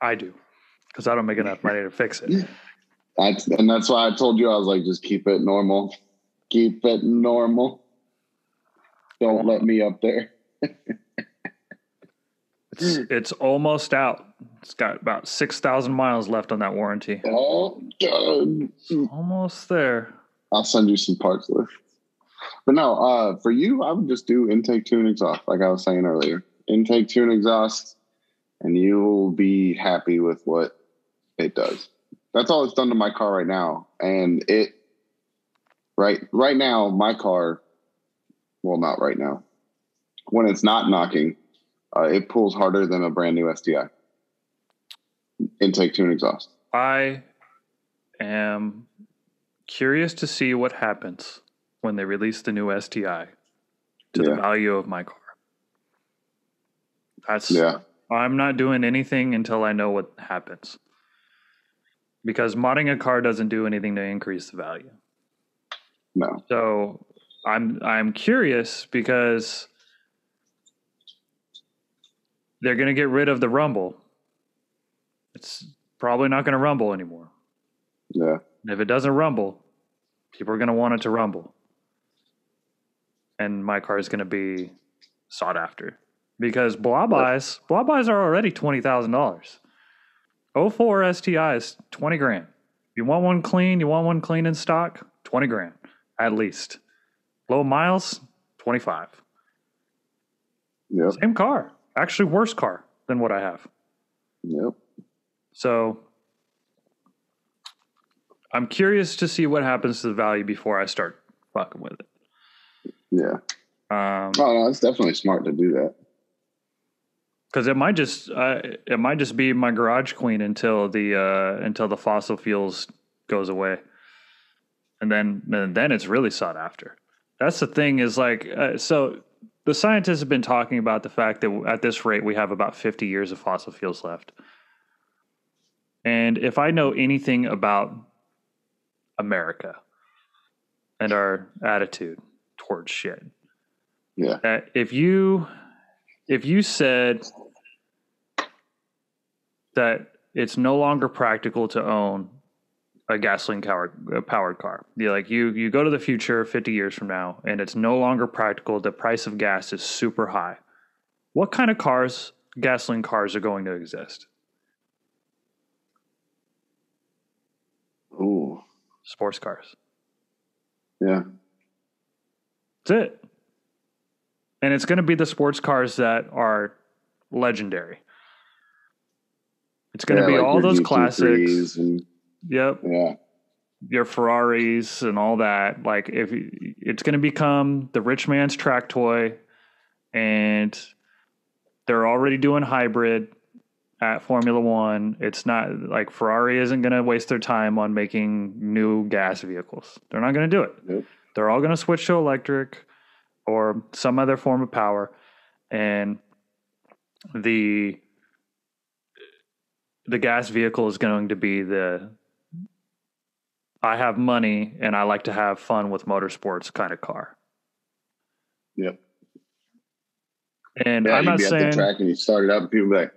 I do, because I don't make enough money to fix it. That's why I told you, I was like, just keep it normal. Keep it normal. Don't let me up there. It's almost out. It's got about 6,000 miles left on that warranty. Oh, God. Almost there. I'll send you some parts lists. But no, for you, I would just do intake, tune, exhaust, like I was saying earlier. Intake, tune, exhaust, and you'll be happy with what it does. That's all it's done to my car right now. And right now, my car, well, not right now. When it's not knocking, it pulls harder than a brand new STI. Intake, tune, exhaust. I am curious to see what happens when they release the new STI to the value of my car. I'm not doing anything until I know what happens. Because modding a car doesn't do anything to increase the value. No. So I'm curious because they're going to get rid of the rumble. It's probably not going to rumble anymore. Yeah. And if it doesn't rumble, people are going to want it to rumble. And my car is going to be sought after. Because blob eyes are already $20,000. 04 STI is 20 grand. You want one clean in stock? 20 grand, at least. Low miles, 25. Yep. Same car. Actually, worse car than what I have. Yep. So I'm curious to see what happens to the value before I start fucking with it. Yeah. No, it's definitely smart to do that. Because it might just be my garage queen until the fossil fuels goes away, and then it's really sought after. That's the thing is like so the scientists have been talking about the fact that at this rate we have about 50 years of fossil fuels left. And if I know anything about America and our attitude towards shit, yeah, if you said that it's no longer practical to own a gasoline powered car, you go to the future 50 years from now and it's no longer practical, the price of gas is super high. What kind of gasoline cars are going to exist? Ooh. Sports cars. Yeah. That's it. And it's going to be the sports cars that are legendary. It's going to be like all those classics. Yep. Yeah. Your Ferraris and all that. Like it's going to become the rich man's track toy, and they're already doing hybrid at Formula One. It's not like Ferrari isn't going to waste their time on making new gas vehicles. They're not going to do it. Yep. They're all going to switch to electric or some other form of power. And the gas vehicle is going to be I have money and I like to have fun with motorsports kind of car. Yep. And Yeah, I'm you'd not be at the saying track and you start it up and people be like,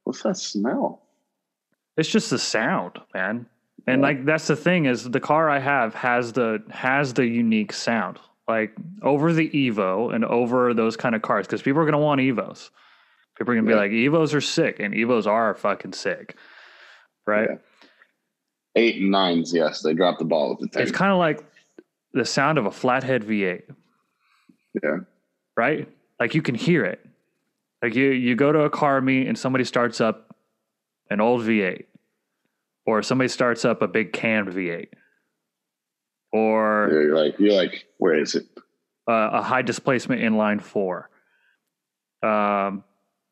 what's that smell? it's just the sound, man. And like that's the thing is the car I have has the unique sound. Like over the Evo and over those kind of cars, because people are gonna want Evos. People are gonna be like, Evos are sick, and Evos are fucking sick, right? Yeah. 8 and 9s, yes, they dropped the ball with the tank. It's kind of like the sound of a flathead V8. Yeah. Right? Like you can hear it. Like you go to a car meet and somebody starts up an old V8, or somebody starts up a big canned V8, or you're like, where is it? A high displacement inline 4. You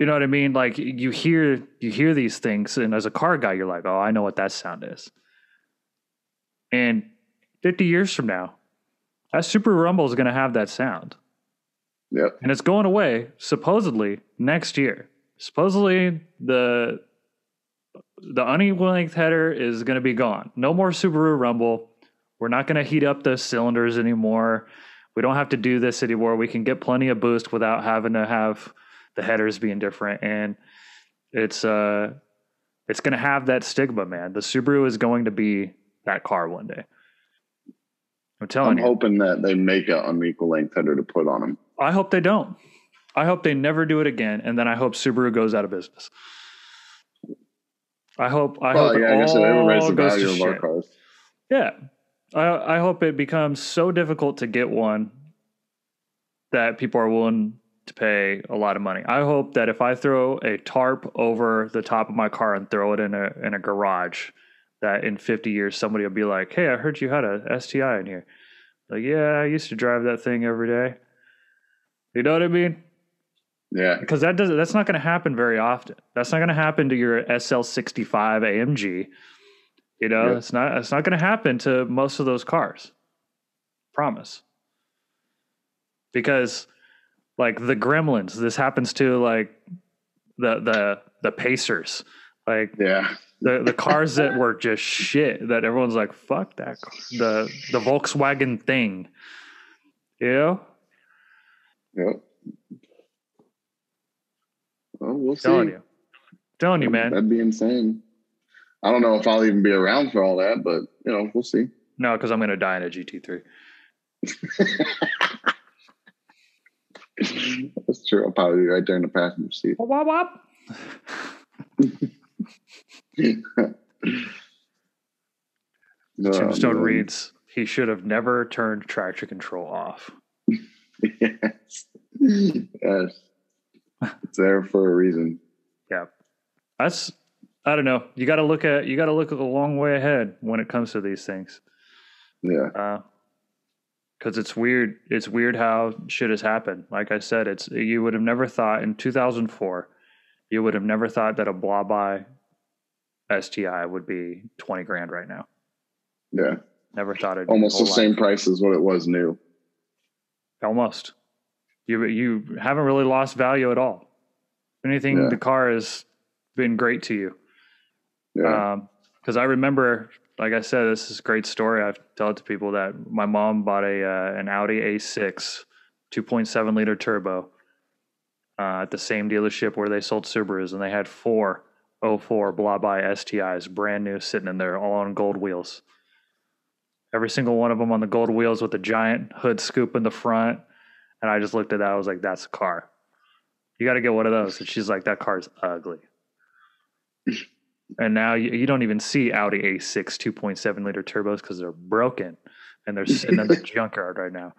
know what I mean? Like you hear these things, and as a car guy, you're like, oh, I know what that sound is. And 50 years from now, that Subaru Rumble is going to have that sound. Yep. And it's going away supposedly next year. Supposedly the unequal length header is going to be gone. No more Subaru Rumble. We're not going to heat up the cylinders anymore. We don't have to do this anymore. We can get plenty of boost without having to have the headers being different. And it's going to have that stigma, man. The Subaru is going to be that car one day. I'm hoping that they make an unequal length header to put on them. I hope they don't. I hope they never do it again, and then I hope Subaru goes out of business. I hope it all goes to shit. Yeah. I hope it becomes so difficult to get one that people are willing to pay a lot of money. I hope that if I throw a tarp over the top of my car and throw it in a garage, that in 50 years somebody will be like, hey, I heard you had a STI in here. Like, yeah, I used to drive that thing every day. You know what I mean? Yeah. Because that's not going to happen very often. That's not going to happen to your SL65 AMG. You know, It's not going to happen to most of those cars. Promise. Because like the Gremlins, this happens to like the Pacers. Like the cars that were just shit that everyone's like, fuck that. The Volkswagen thing. You know? Yep. Well, we'll see. Telling you, man. That'd be insane. I don't know if I'll even be around for all that, but we'll see. No, because I'm going to die in a GT3. That's true. I'll probably be right there in the passenger seat. Wop, wop. Tombstone reads, he should have never turned traction control off. Yes. Yes. It's there for a reason. Yeah. I don't know. You got to look at a long way ahead when it comes to these things. Yeah. Because it's weird. It's weird how shit has happened. Like I said, you would have never thought in 2004, you would have never thought that a blah-by STI would be 20 grand right now. Yeah. Never thought it'd almost the same price as what it was new. Almost. You haven't really lost value at all. If anything, the car has been great to you. Yeah. Because I remember, like I said, this is a great story. I tell it to people that my mom bought an Audi A6 2.7 liter turbo at the same dealership where they sold Subarus, and they had 4 04 blah-by STIs, brand new, sitting in there, all on gold wheels. Every single one of them on the gold wheels with a giant hood scoop in the front. And I just looked at that. I was like, that's a car. You got to get one of those. And she's like, that car's ugly. And now you don't even see Audi A6 2.7 liter turbos because they're broken. And they're sitting in the junkyard right now.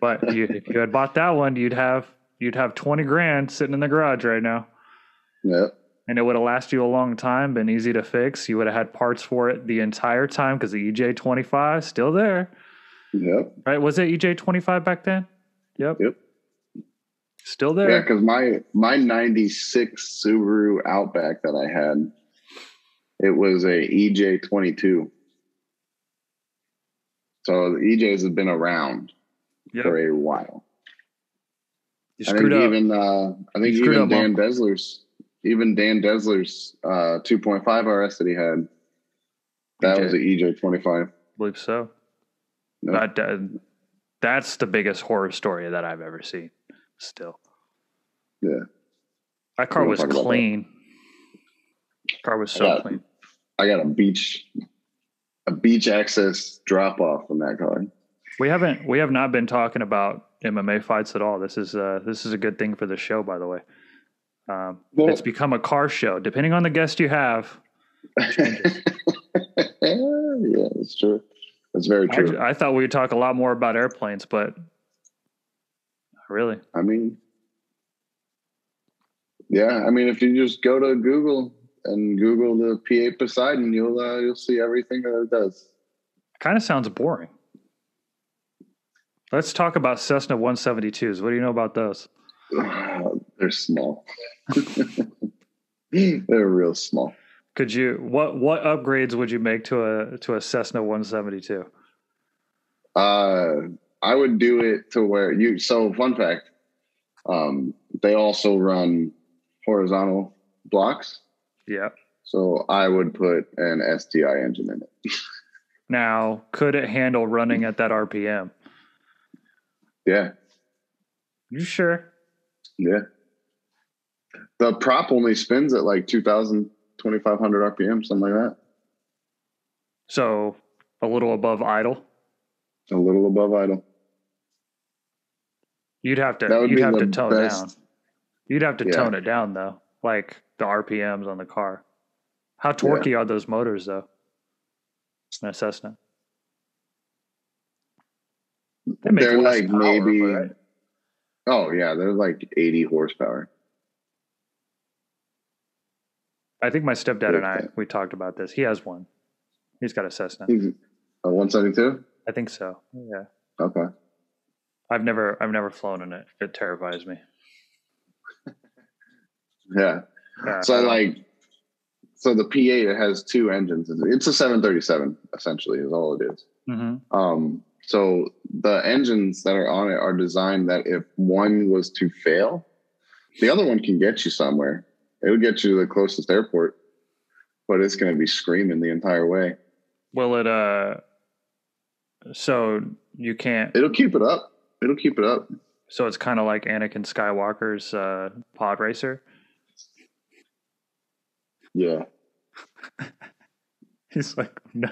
But if you had bought that one, you'd have 20 grand sitting in the garage right now. Yep. And it would have lasted you a long time, been easy to fix. You would have had parts for it the entire time because the EJ25 still there. Yep. Right? Was it EJ25 back then? Yep. Still there. Yeah, because my 96 Subaru Outback that I had, it was a EJ22. So the EJs have been around for a while. You screwed up. I think even Dan Besler's Even Dan Desler's 2.5 RS that he had, that was an EJ25. I believe so. Nope. That's the biggest horror story that I've ever seen. Still, Yeah, that car was clean. Car was so clean. I got a beach access drop off on that car. We have not been talking about MMA fights at all. This is a good thing for the show, by the way. It's become a car show. Depending on the guest you have, it changes. Yeah, that's true. That's very true. I thought we would talk a lot more about airplanes, but really, I mean, yeah. I mean, if you just go to Google and Google the P8 Poseidon, you'll see everything that it does. Kind of sounds boring. Let's talk about Cessna 172s. What do you know about those? They're small. They're real small. Could you what upgrades would you make to a Cessna 172? I would do it to where so fun fact, they also run horizontal blocks. Yeah. So I would put an STI engine in it. Now, could it handle running at that RPM? Yeah. You sure? Yeah. The prop only spins at like 2,000, 2,500 RPM, something like that. So a little above idle? A little above idle. You'd have to tone it down. You'd have to tone it down though, like the RPMs on the car. How torquey are those motors though? In a Cessna. They're like power, maybe. right? Oh yeah, they're like 80 horsepower. I think my stepdad and I we talked about this. He has one. He's got a Cessna. A 172? I think so. Yeah. Okay. I've never flown in it. It terrifies me. Yeah. So the P8 it has two engines. It's a 737 essentially is all it is. Mm-hmm. So the engines that are on it are designed that if one was to fail, the other one can get you somewhere. It'll get you to the closest airport, but it's going to be screaming the entire way. Will it? So you can't. It'll keep it up. So it's kind of like Anakin Skywalker's pod racer. Yeah. He's like, no.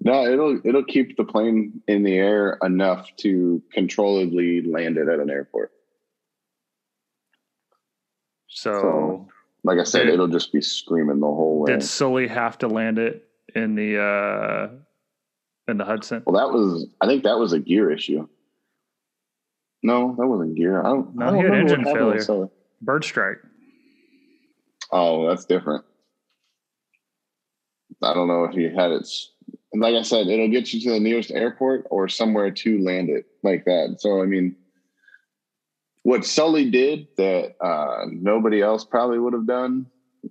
No, it'll keep the plane in the air enough to controlledly land it at an airport. So like I said, it'll just be screaming the whole way. Did Sully have to land it in the Hudson? Well, I think that was a gear issue. No, that wasn't gear. I don't he had engine failure. So. Bird strike. Oh, that's different. I don't know if he had it. Like I said, it'll get you to the nearest airport or somewhere to land it like that. So, I mean, what Sully did that nobody else probably would have done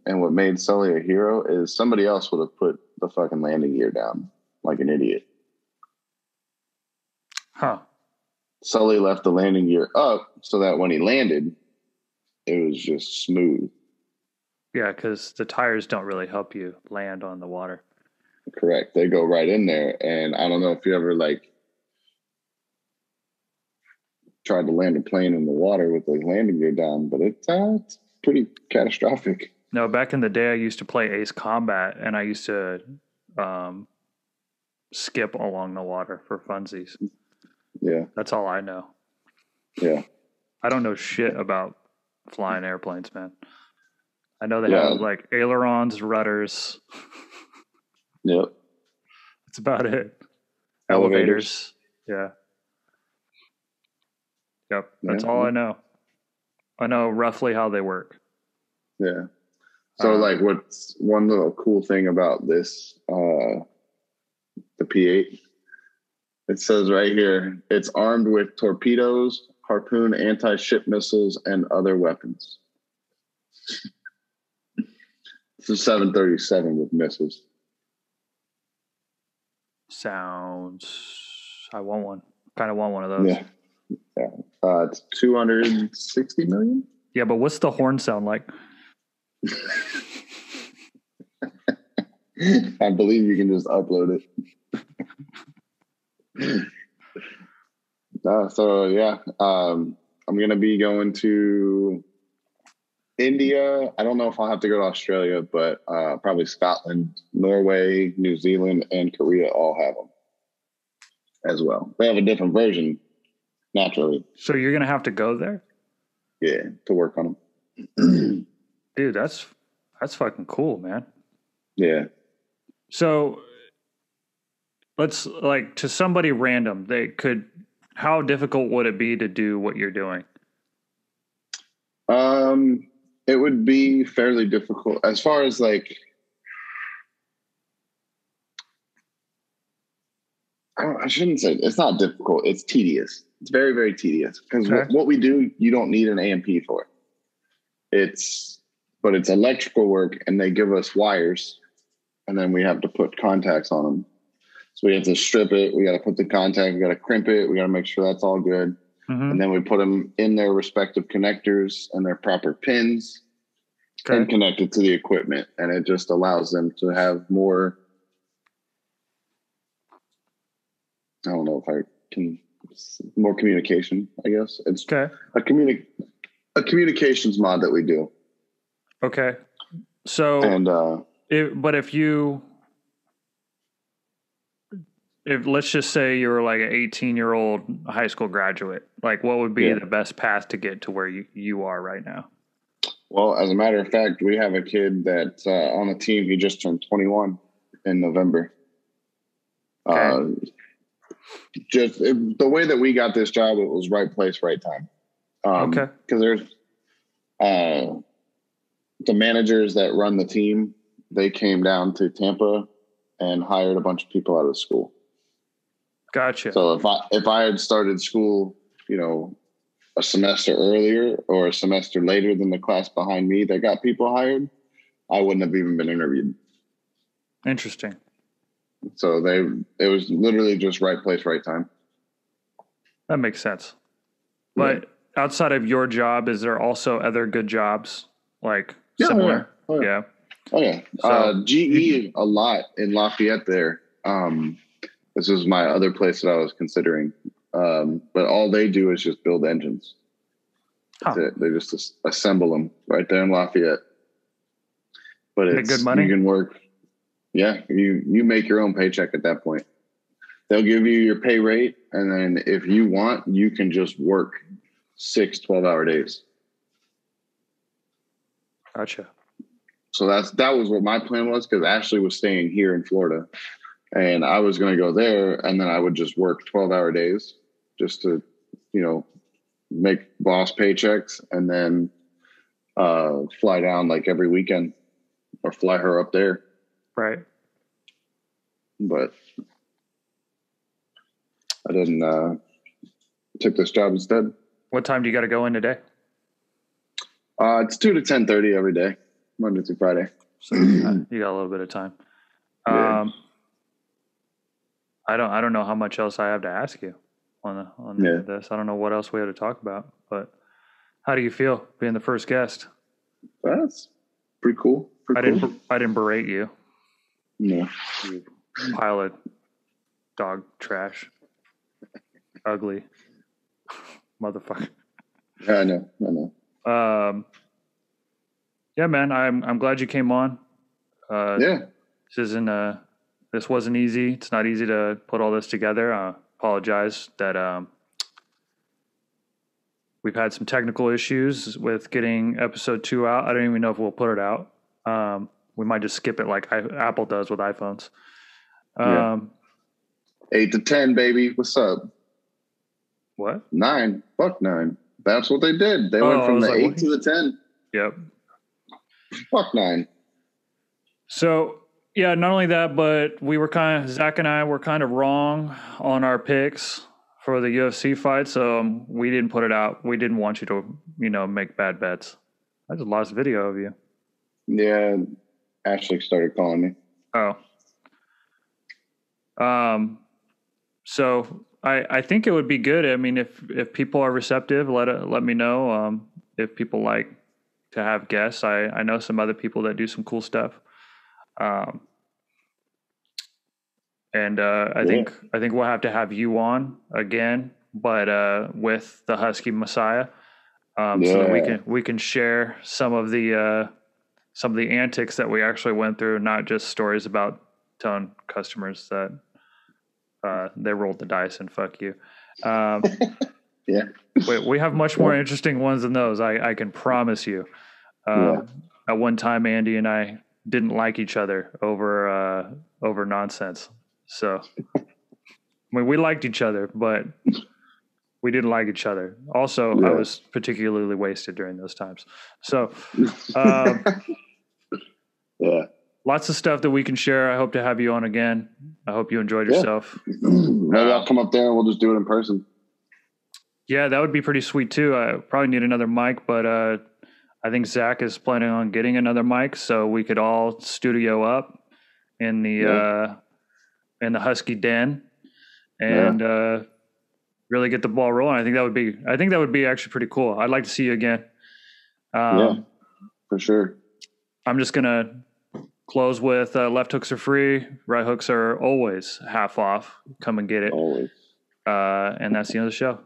and what made Sully a hero is somebody else would have put the fucking landing gear down like an idiot. Huh. Sully left the landing gear up so that when he landed, it was just smooth. Yeah, because the tires don't really help you land on the water. Correct. They go right in there. And I don't know if you ever tried to land a plane in the water with the landing gear down, but it's pretty catastrophic. No, back in the day, I used to play Ace Combat, and I used to skip along the water for funsies. Yeah. That's all I know. Yeah. I don't know shit about flying airplanes, man. I know they have like ailerons, rudders. Yep. That's about it. Elevators. Yeah. Yep. That's all I know. I know roughly how they work. Yeah. So what's one little cool thing about this, the P8, it says right here, it's armed with torpedoes, harpoon, anti-ship missiles, and other weapons. It's a 737 with missiles. Sounds I want one. Kind of want one of those. Yeah. It's 260 million. Yeah, but what's the horn sound like? I believe you can just upload it. I'm going to be going to India. I don't know if I'll have to go to Australia, but probably Scotland, Norway, New Zealand, and Korea all have them as well. They have a different version, naturally. So you're going to have to go there? Yeah, to work on them. Dude, that's fucking cool, man. Yeah. So let's to somebody random, how difficult would it be to do what you're doing? It would be fairly difficult as far as I shouldn't say it's not difficult. It's tedious. It's very, very tedious because what we do, you don't need an AMP for. But it's electrical work, and they give us wires, and then we have to put contacts on them. So we have to strip it. We got to put the contact. We got to crimp it. We got to make sure that's all good. Mm-hmm. And then we put them in their respective connectors and their proper pins and connect it to the equipment. And it just allows them to have more, I don't know if I can, more communication, I guess. It's a communications mod that we do. Okay. So, if let's just say you were like an 18-year-old high school graduate, what would be the best path to get to where you are right now? Well, as a matter of fact, we have a kid that's on the team. He just turned 21 in November. Okay. The way that we got this job, it was right place, right time. Because there's the managers that run the team, they came down to Tampa and hired a bunch of people out of school. Gotcha. So if I had started school, a semester earlier or a semester later than the class behind me that got people hired, I wouldn't have even been interviewed. Interesting. So it was literally just right place, right time. That makes sense. But outside of your job, is there also other good jobs similar? Oh, yeah. So, GE a lot in Lafayette there. This is my other place that I was considering. But all they do is just build engines. That's it. They just assemble them right there in Lafayette. But it's good money. You can work. Yeah, you make your own paycheck at that point. They'll give you your pay rate, and then if you want, you can just work 6 12-hour days. Gotcha. So that was what my plan was, because Ashley was staying here in Florida, and I was going to go there, and then I would just work 12-hour days just to, make boss paychecks, and then fly down every weekend or fly her up there. Right. But I didn't took this job instead. What time do you got to go in today? It's 2 to 10:30 every day, Monday through Friday. So you got a little bit of time. Yeah. I don't know how much else I have to ask you on this. I don't know what else we have to talk about. But how do you feel being the first guest? That's pretty cool. I didn't berate you. No. You pile of dog trash. Ugly motherfucker. I know. Yeah, man, I'm glad you came on. This wasn't easy. It's not easy to put all this together. I apologize that we've had some technical issues with getting episode 2 out. I don't even know if we'll put it out. We might just skip it like Apple does with iPhones. 8 to 10, baby. What's up? What? 9. Fuck 9. That's what they did. They went from the 8 to the 10. Yep. Fuck 9. So, yeah, not only that, but Zach and I were kind of wrong on our picks for the UFC fight. So we didn't put it out. We didn't want you to, make bad bets. I just lost video of you. Yeah. Ashley started calling me. Oh. So I think it would be good. I mean, if people are receptive, let me know. If people like to have guests, I know some other people that do some cool stuff. And I think we'll have to have you on again, but with the Husky Messiah, so that we can share some of the antics that we actually went through, not just stories about telling customers that they rolled the dice and fuck you. Yeah. We have much more interesting ones than those. I can promise you. At one time, Andy and I didn't like each other over nonsense. So, I mean, we liked each other, but we didn't like each other. Also, I was particularly wasted during those times. So, lots of stuff that we can share. I hope to have you on again. I hope you enjoyed yourself. Maybe I'll come up there and we'll just do it in person. Yeah, that would be pretty sweet too. I probably need another mic, but I think Zach is planning on getting another mic, so we could all studio up in the Husky den and really get the ball rolling. I think that would be actually pretty cool. I'd like to see you again. For sure. I'm just gonna close with left hooks are free, right hooks are always half off. Come and get it. Always. And that's the end of the show.